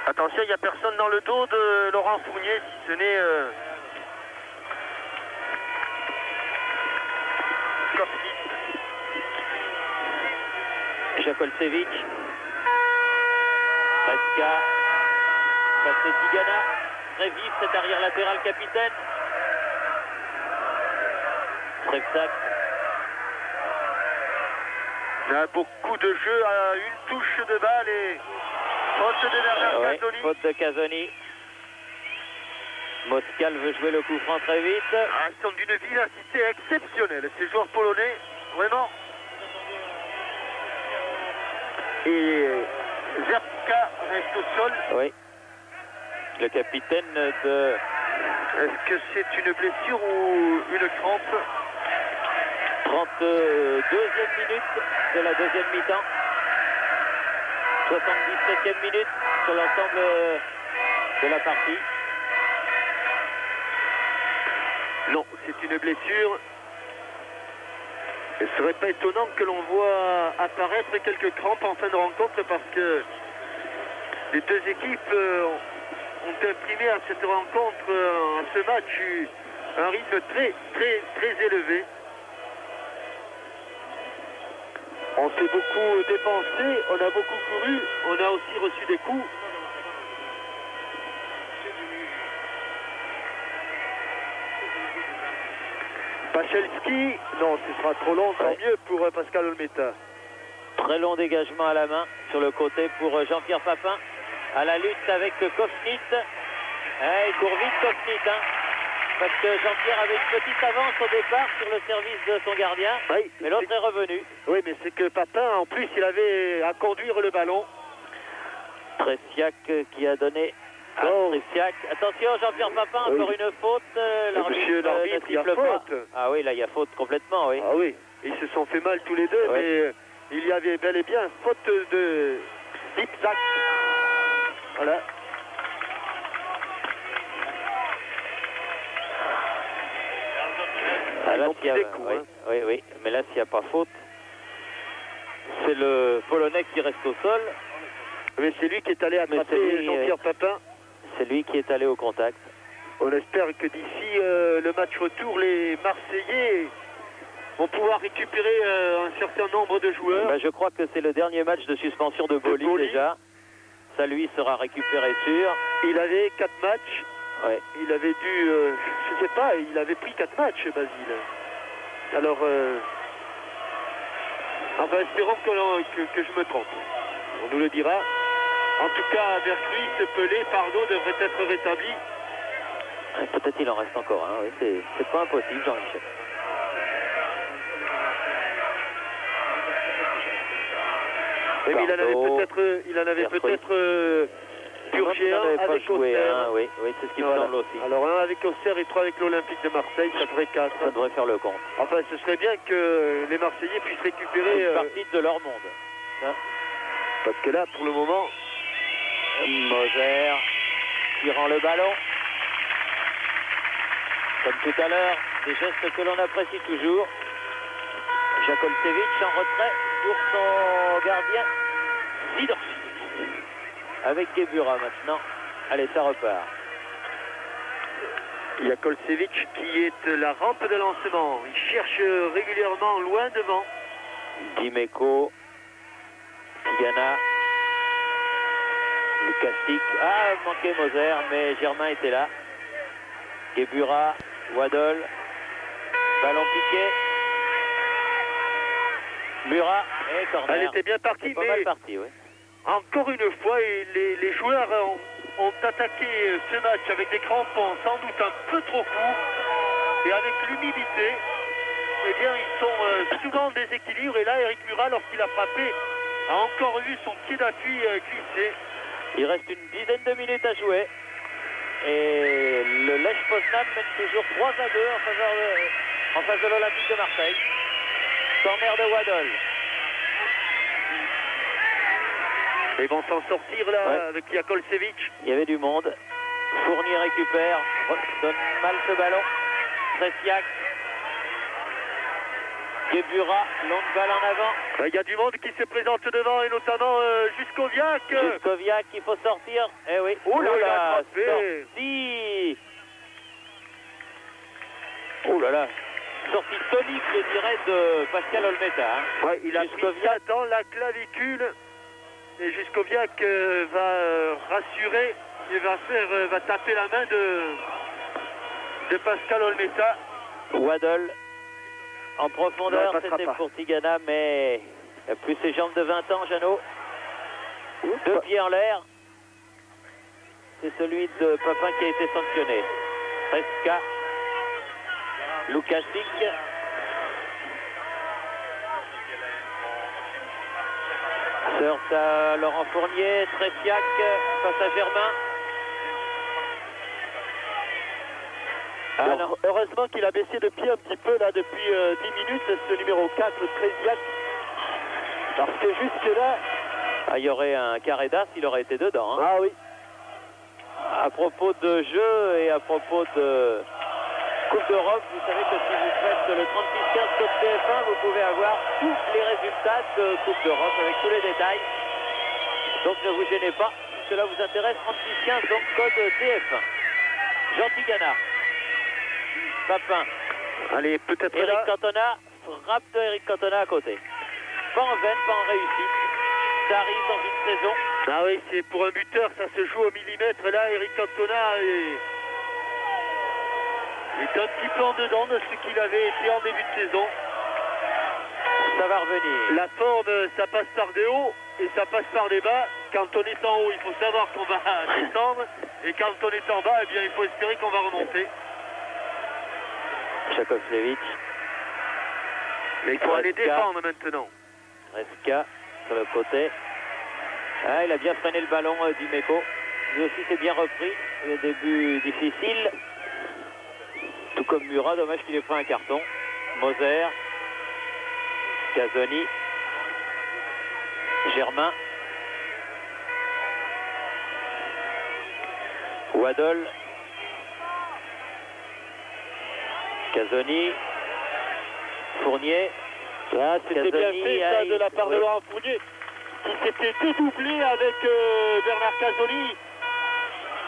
Attention, il n'y a personne dans le dos de Laurent Fournier, si ce n'est Kofnik. Jakolcevic. Preska. Passé Tigana. Très vif cet arrière latéral capitaine. Strepsak. Il y a beaucoup de jeu à une touche de balle et faute de Bernard Casoni. Faute de Casoni. Moskal veut jouer le coup franc très vite. Ils sont d'une vivacité exceptionnelle, ces joueurs polonais, vraiment. Et Zerka reste au sol. Oui. Le capitaine de... Est-ce que c'est une blessure ou une crampe? 32e minute de la deuxième mi-temps. 77e minute sur l'ensemble de la partie. Non, c'est une blessure. Ce serait pas étonnant que l'on voit apparaître quelques crampes en fin de rencontre parce que les deux équipes ont imprimé à cette rencontre, à ce match, un rythme très élevé. On s'est beaucoup dépensé, on a beaucoup couru, on a aussi reçu des coups. Pachelski, non, ce sera trop long, tant mieux pour Pascal Olmeta. Très long dégagement à la main sur le côté pour Jean-Pierre Papin. À la lutte avec Kofnik. Il court vite Kofnik, hein, parce que Jean-Pierre avait une petite avance au départ sur le service de son gardien, Oui, mais l'autre est revenu. Oui, mais c'est que Papin, en plus, il avait à conduire le ballon. Tressiac qui a donné à Tressiac. Attention, Jean-Pierre Papin, encore une faute. Monsieur l'arbitre, il y a siffle pas. faute. Ah oui, là, il y a faute complètement, oui. Ah oui, ils se sont fait mal tous les deux, mais il y avait bel et bien faute de Zipzak. Voilà. Ah, là, Ils ont des coups, oui, mais là, s'il n'y a pas faute, c'est le Polonais qui reste au sol. Mais c'est lui qui est allé attraper Jean-Pierre Papin. C'est lui qui est allé au contact. On espère que d'ici le match retour, les Marseillais vont pouvoir récupérer un certain nombre de joueurs. Ben, je crois que c'est le dernier match de suspension de Boli déjà. Ça, lui, sera récupéré sûr. Il avait 4 matchs. Ouais. Il avait dû, je sais pas, il avait pris 4 matchs, Basile. Alors, enfin, espérons que je me trompe. On nous le dira. En tout cas, Vercruis, Pelé, Pardo devraient être rétablis. Peut-être il en reste encore un, oui. C'est pas impossible, Jean-Michel. Oui, mais il en avait peut-être purgé un avec Auxerre. Oui, c'est ce qui me semble aussi. Alors un avec Auxerre et 3 avec l'Olympique de Marseille, ça ferait 4. Ça devrait faire le compte. Enfin, ce serait bien que les Marseillais puissent récupérer... une partie de leur monde. Ça. Parce que là, pour le moment... Moser qui rend le ballon. Comme tout à l'heure, des gestes que l'on apprécie toujours. Jakolcevic en retrait pour son gardien Sidorczuk. Avec Gebura maintenant. Allez, ça repart. Jakolcevic qui est la rampe de lancement. Il cherche régulièrement loin devant. Dimeco. Tigana. Lukasik. Ah, manquait Moser, mais Germain était là. Gebura. Waddle. Ballon piqué. Murat et corner. Elle était bien partie, mais mal partie, oui. Encore une fois, les joueurs ont attaqué ce match avec des crampons sans doute un peu trop courts et avec l'humidité. Eh bien, ils sont souvent déséquilibrés. Et là, Eric Murat, lorsqu'il a frappé, a encore eu son pied d'appui glissé. Il reste une dizaine de minutes à jouer. Et le Lech Poznan mène toujours 3-2 en faveur de l'Olympique de Marseille. Corner de Waddle. Ils vont s'en sortir là, Ouais. avec Jakolcevic. Il y avait du monde. Fournier récupère, donne mal ce ballon. Tresiak. Gebura, longue balle en avant. Il y a du monde qui se présente devant, et notamment Juskoviak. Juskoviak, il faut sortir. Eh oui. Oh là, il a attrapé. Sortie. Oh là là. Sortie tonique, je dirais, de Pascal Olmeta. Hein. Ouais, il a pris ça dans la clavicule. Et Juskoviak va rassurer et va taper la main de Pascal Olmeta. Waddle en profondeur, Non, il passera c'était pas. pour Tigana, mais il n'a plus ses jambes de 20 ans, Jeannot. Deux pieds en l'air. C'est celui de Papin qui a été sanctionné. Tresca, Lukasic. Surf à Laurent Fournier, Tresiak face à Germain. Ah Alors, non. heureusement qu'il a baissé de pied un petit peu là depuis 10 minutes, ce numéro 4, Tresiak. Parce que jusque là... Ah, il y aurait un carré d'as, il aurait été dedans. Hein. Ah oui. À propos de jeu et à propos de Coupe d'Europe, vous savez que si vous faites le 36-15 Code TF1, vous pouvez avoir tous les résultats de Coupe d'Europe avec tous les détails. Donc ne vous gênez pas, si cela vous intéresse, 36-15, donc Code TF1. Jean Tigana. Papin. Allez, peut-être Eric là... Cantona, frappe de Eric Cantona à côté. Pas en vaine, pas en réussite. Ça arrive dans une saison. Ah oui, c'est pour un buteur, ça se joue au millimètre. Là, Eric Cantona est un petit peu en dedans de ce qu'il avait été en début de saison. Ça va revenir. La forme, ça passe par des hauts et ça passe par des bas. Quand on est en haut, il faut savoir qu'on va descendre. Et quand on est en bas, eh bien, il faut espérer qu'on va remonter. Jakovljevic. Mais il faut aller Tresiak. défendre maintenant. Reska sur le côté. Ah, il a bien freiné le ballon d'Imeco. Lui aussi s'est bien repris. Le début difficile. Tout comme Murat, dommage qu'il ait pris un carton. Moser. Casoni. Germain. Waddle. Casoni. Fournier. Ah, c'était bien Casoni, fait ça de la part de oui. Laurent Fournier, qui s'était dédoublé avec Bernard Casoni.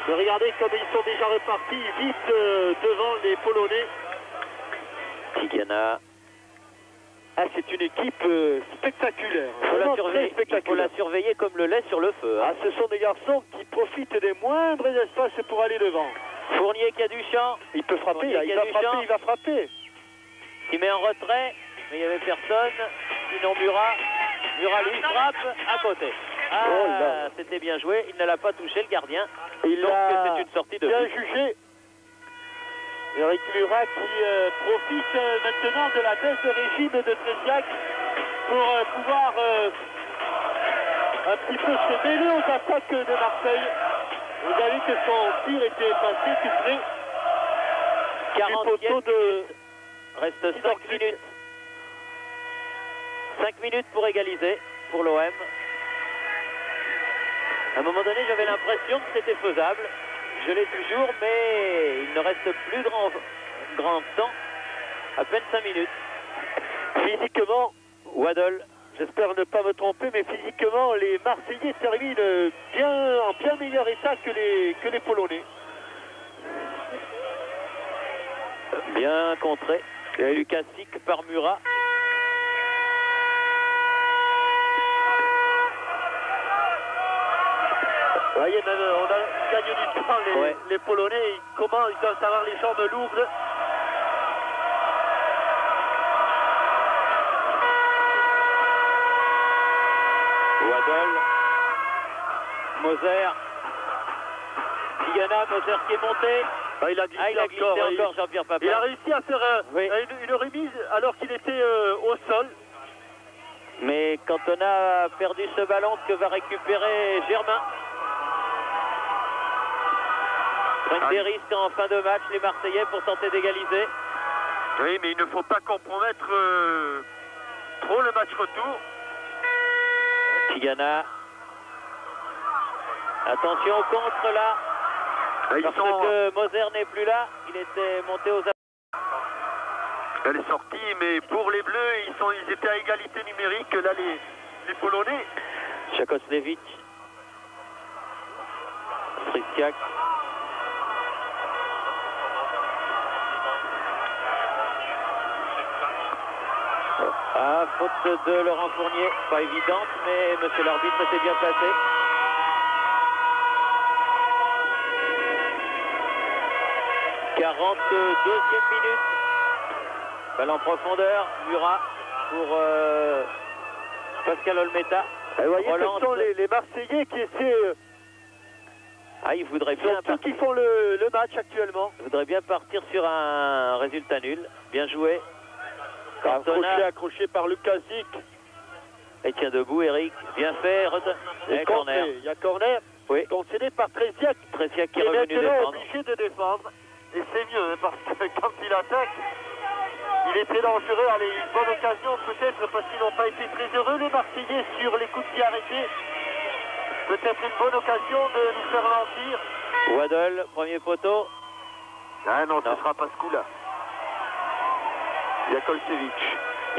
Mais regardez comme ils sont déjà repartis vite devant les Polonais. Tigana. Ah, c'est une équipe spectaculaire. Il faut, Vraiment très il faut spectaculaire. la surveiller comme le lait sur le feu. Hein. Ah, ce sont des garçons qui profitent des moindres espaces pour aller devant. Fournier qui a du champ, Il peut frapper, Fournier là, qui il a va du frapper, champ. il va frapper. qui met en retrait, mais il n'y avait personne. Sinon Murat. Murat lui frappe à côté. Ah, Oh là. c'était bien joué. Il ne l'a pas touché, le gardien. Il Donc a c'est une sortie de bien but. jugé. Eric Murat qui profite maintenant de la baisse de régime de Tresiak pour pouvoir un petit peu se mêler aux attaques de Marseille. Vous avez vu que son tir était passé tout près 40 du poteau de... Reste 5 minutes. 5 minutes pour égaliser pour l'OM. À un moment donné, j'avais l'impression que c'était faisable. Je l'ai toujours, mais il ne reste plus grand temps. À peine 5 minutes. Physiquement, Waddle. j'espère ne pas me tromper, mais physiquement, les Marseillais terminent en bien meilleur état que les Polonais. Bien contré. Et Lukasic par Murat. Vous voyez, même, on a gagné du temps, Ouais. les Polonais, ils doivent avoir les jambes lourdes. Waddle. Moser. Tigana, Moser qui est monté. Ah, il a glissé, Il a glissé encore Jean-Pierre Papin. Il a réussi à faire Oui. une remise alors qu'il était au sol. Mais Cantona a perdu ce ballon que va récupérer Germain. Prennent des risques en fin de match les Marseillais pour tenter d'égaliser. Oui, mais il ne faut pas compromettre trop le match retour. Tigana. Attention au contre là. Parce que Moser n'est plus là. Il était monté aux... Elle est sortie, mais pour les Bleus, ils étaient à égalité numérique. Là, les Polonais. Chakoslevich. Stristiak. Ah, faute de Laurent Fournier, pas évidente, mais monsieur l'arbitre était bien placé. « 42e minute. Balle en profondeur, Murat pour Pascal Olmeta. Vous voyez, ce sont les Marseillais qui essaient... Ah, il voudrait bien... Ceux qui font le match actuellement. Il voudrait bien partir sur un résultat nul. Bien joué. Accroché par Lukasic. Et tient debout, Eric. Bien fait. Il y a corner. Il y a corner. Oui. Concédé par Tresiak. Tresiak qui est revenu défendre. Obligé de défendre. Et c'est mieux, parce que quand il attaque, il est très dangereux. Allez, une bonne occasion peut-être, parce qu'ils n'ont pas été très heureux, les Marseillais, sur les coups de pied arrêtés. Peut-être une bonne occasion de nous faire mentir. Waddle, premier poteau. Ah non, ce ne sera pas ce coup-là.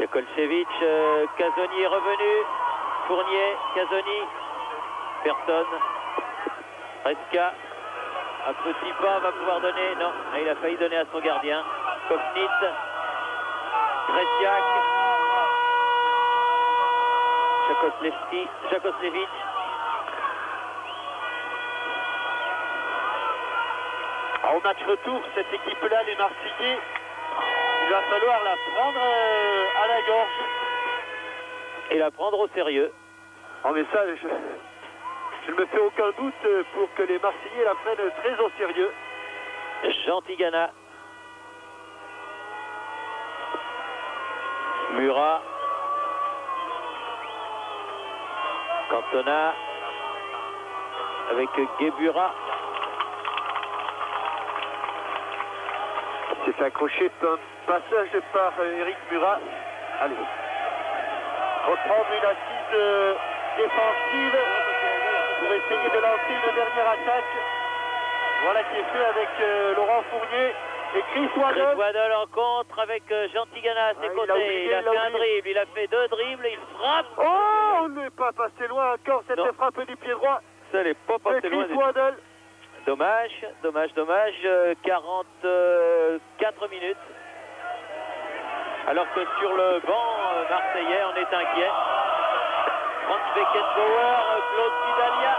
Yakolcevic. Casoni est revenu. Fournier, Casoni. Personne. Reska. Un petit pas va pouvoir donner. Non, il a failli donner à son gardien. Kovnit. Tresiak. Chakoslevich. Au match retour, cette équipe-là, les Marseillais, il va falloir la prendre à la gorge. Et la prendre au sérieux. Oh mais ça, je ne me fais aucun doute pour que les Marseillais la prennent très au sérieux. Jean Tigana. Murat. Cantona. Avec Guebura. C'est fait accrocher un passage par Eric Murat. Allez. Reprendre une assise défensive pour essayer de lancer une dernière attaque. Voilà qui est fait avec Laurent Fournier et Chris Waddle. Chris Waddle en contre avec Jean Tigana à ses côtés. Il a fait un dribble, il a fait 2 dribbles, il frappe. Oh, on n'est pas passé loin encore, cette frappe du pied droit. Ça n'est pas passé loin. Chris Waddle. Dommage. 44 minutes. Alors que sur le banc marseillais, on est inquiet. Franz Beckenbauer, Claude Vidalia,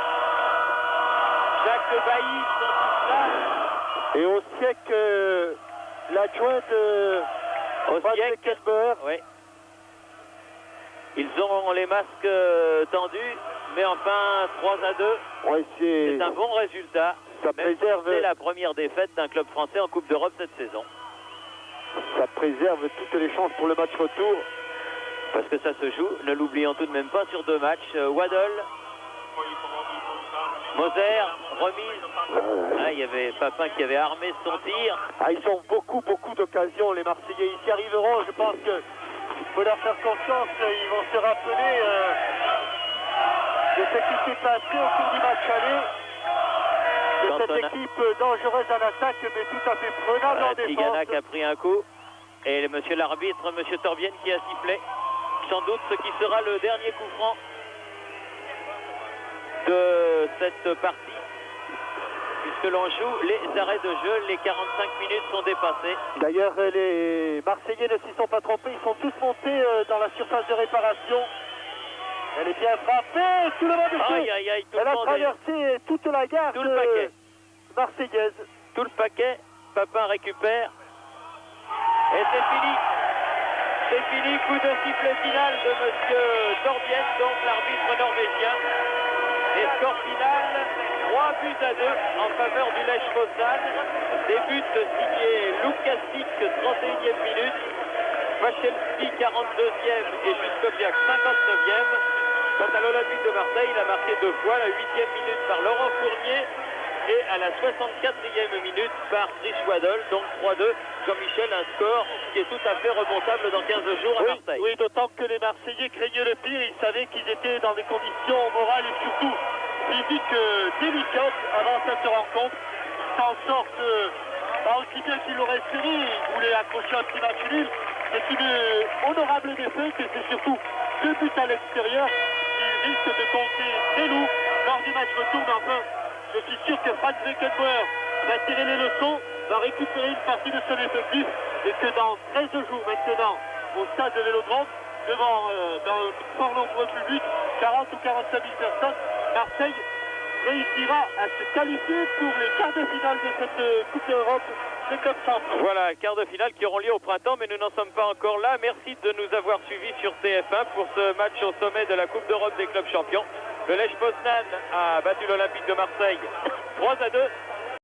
Jacques Bailly sont tous là. Et on sait que l'adjoint de Franz Beckenbauer... Oui. Ils ont les masques tendus, mais enfin 3-2. Ouais, c'est un bon résultat. Ça préserve... C'est la première défaite d'un club français en Coupe d'Europe cette saison. Ça préserve toutes les chances pour le match retour. Parce que ça se joue, ne l'oublions tout de même pas, sur 2 matchs. Waddle, Moser, remise. Ah, il y avait Papin qui avait armé son tir. Ah, ils ont beaucoup d'occasions, les Marseillais. Ils y arriveront, je pense qu'il faut leur faire confiance. Ils vont se rappeler de ce qui s'est passé au cours du match aller. De cette équipe dangereuse en attaque, mais tout à fait prenable en défense. Tigana qui a pris un coup. Et monsieur l'arbitre, monsieur Torbienne, qui a sifflé. Sans doute ce qui sera le dernier coup franc de cette partie. Puisque l'on joue les arrêts de jeu, les 45 minutes sont dépassées. D'ailleurs, les Marseillais ne s'y sont pas trompés. Ils sont tous montés dans la surface de réparation. Elle est bien frappée, tout le monde dessus. Elle a traversé toute la gare marseillaise. Tout le paquet, Papin récupère. Et c'est fini. C'est fini, coup de sifflet final de monsieur Torbienne, donc l'arbitre norvégien. Et score final, 3-2 en faveur du Lech Poznan. Des buts signés Lukasic, 31e minute. Wachelski, 42e et Juskoviak, 59e. Quant à l'Olympique de Marseille, il a marqué 2 fois, la 8e minute par Laurent Fournier et à la 64e minute par Chris Waddle, donc 3-2. Jean-Michel, un score qui est tout à fait remontable dans 15 jours à Marseille. Oui, d'autant que les Marseillais craignaient le pire, ils savaient qu'ils étaient dans des conditions morales et surtout physiques délicates avant cette rencontre. Ils s'en sortent pas aussi bien qu'ils l'auraient espéré, ils voulaient accrocher un petit match nul. C'est une honorable défaite et c'est surtout 2 buts à l'extérieur qui risquent de compter très lourd lors du match retour. Mais enfin, je suis sûr que Franz Beckenbauer va tirer les leçons, va récupérer une partie de son effectif et que dans 13 jours maintenant, au stade de Vélodrome, devant un fort nombreux public, 40 ou 45 000 personnes, Marseille réussira à se qualifier pour les quarts de finale de cette Coupe d'Europe des clubs champions. Voilà, quarts de finale qui auront lieu au printemps, mais nous n'en sommes pas encore là. Merci de nous avoir suivis sur TF1 pour ce match au sommet de la Coupe d'Europe des clubs champions. Le Lech Poznan a battu l'Olympique de Marseille 3-2.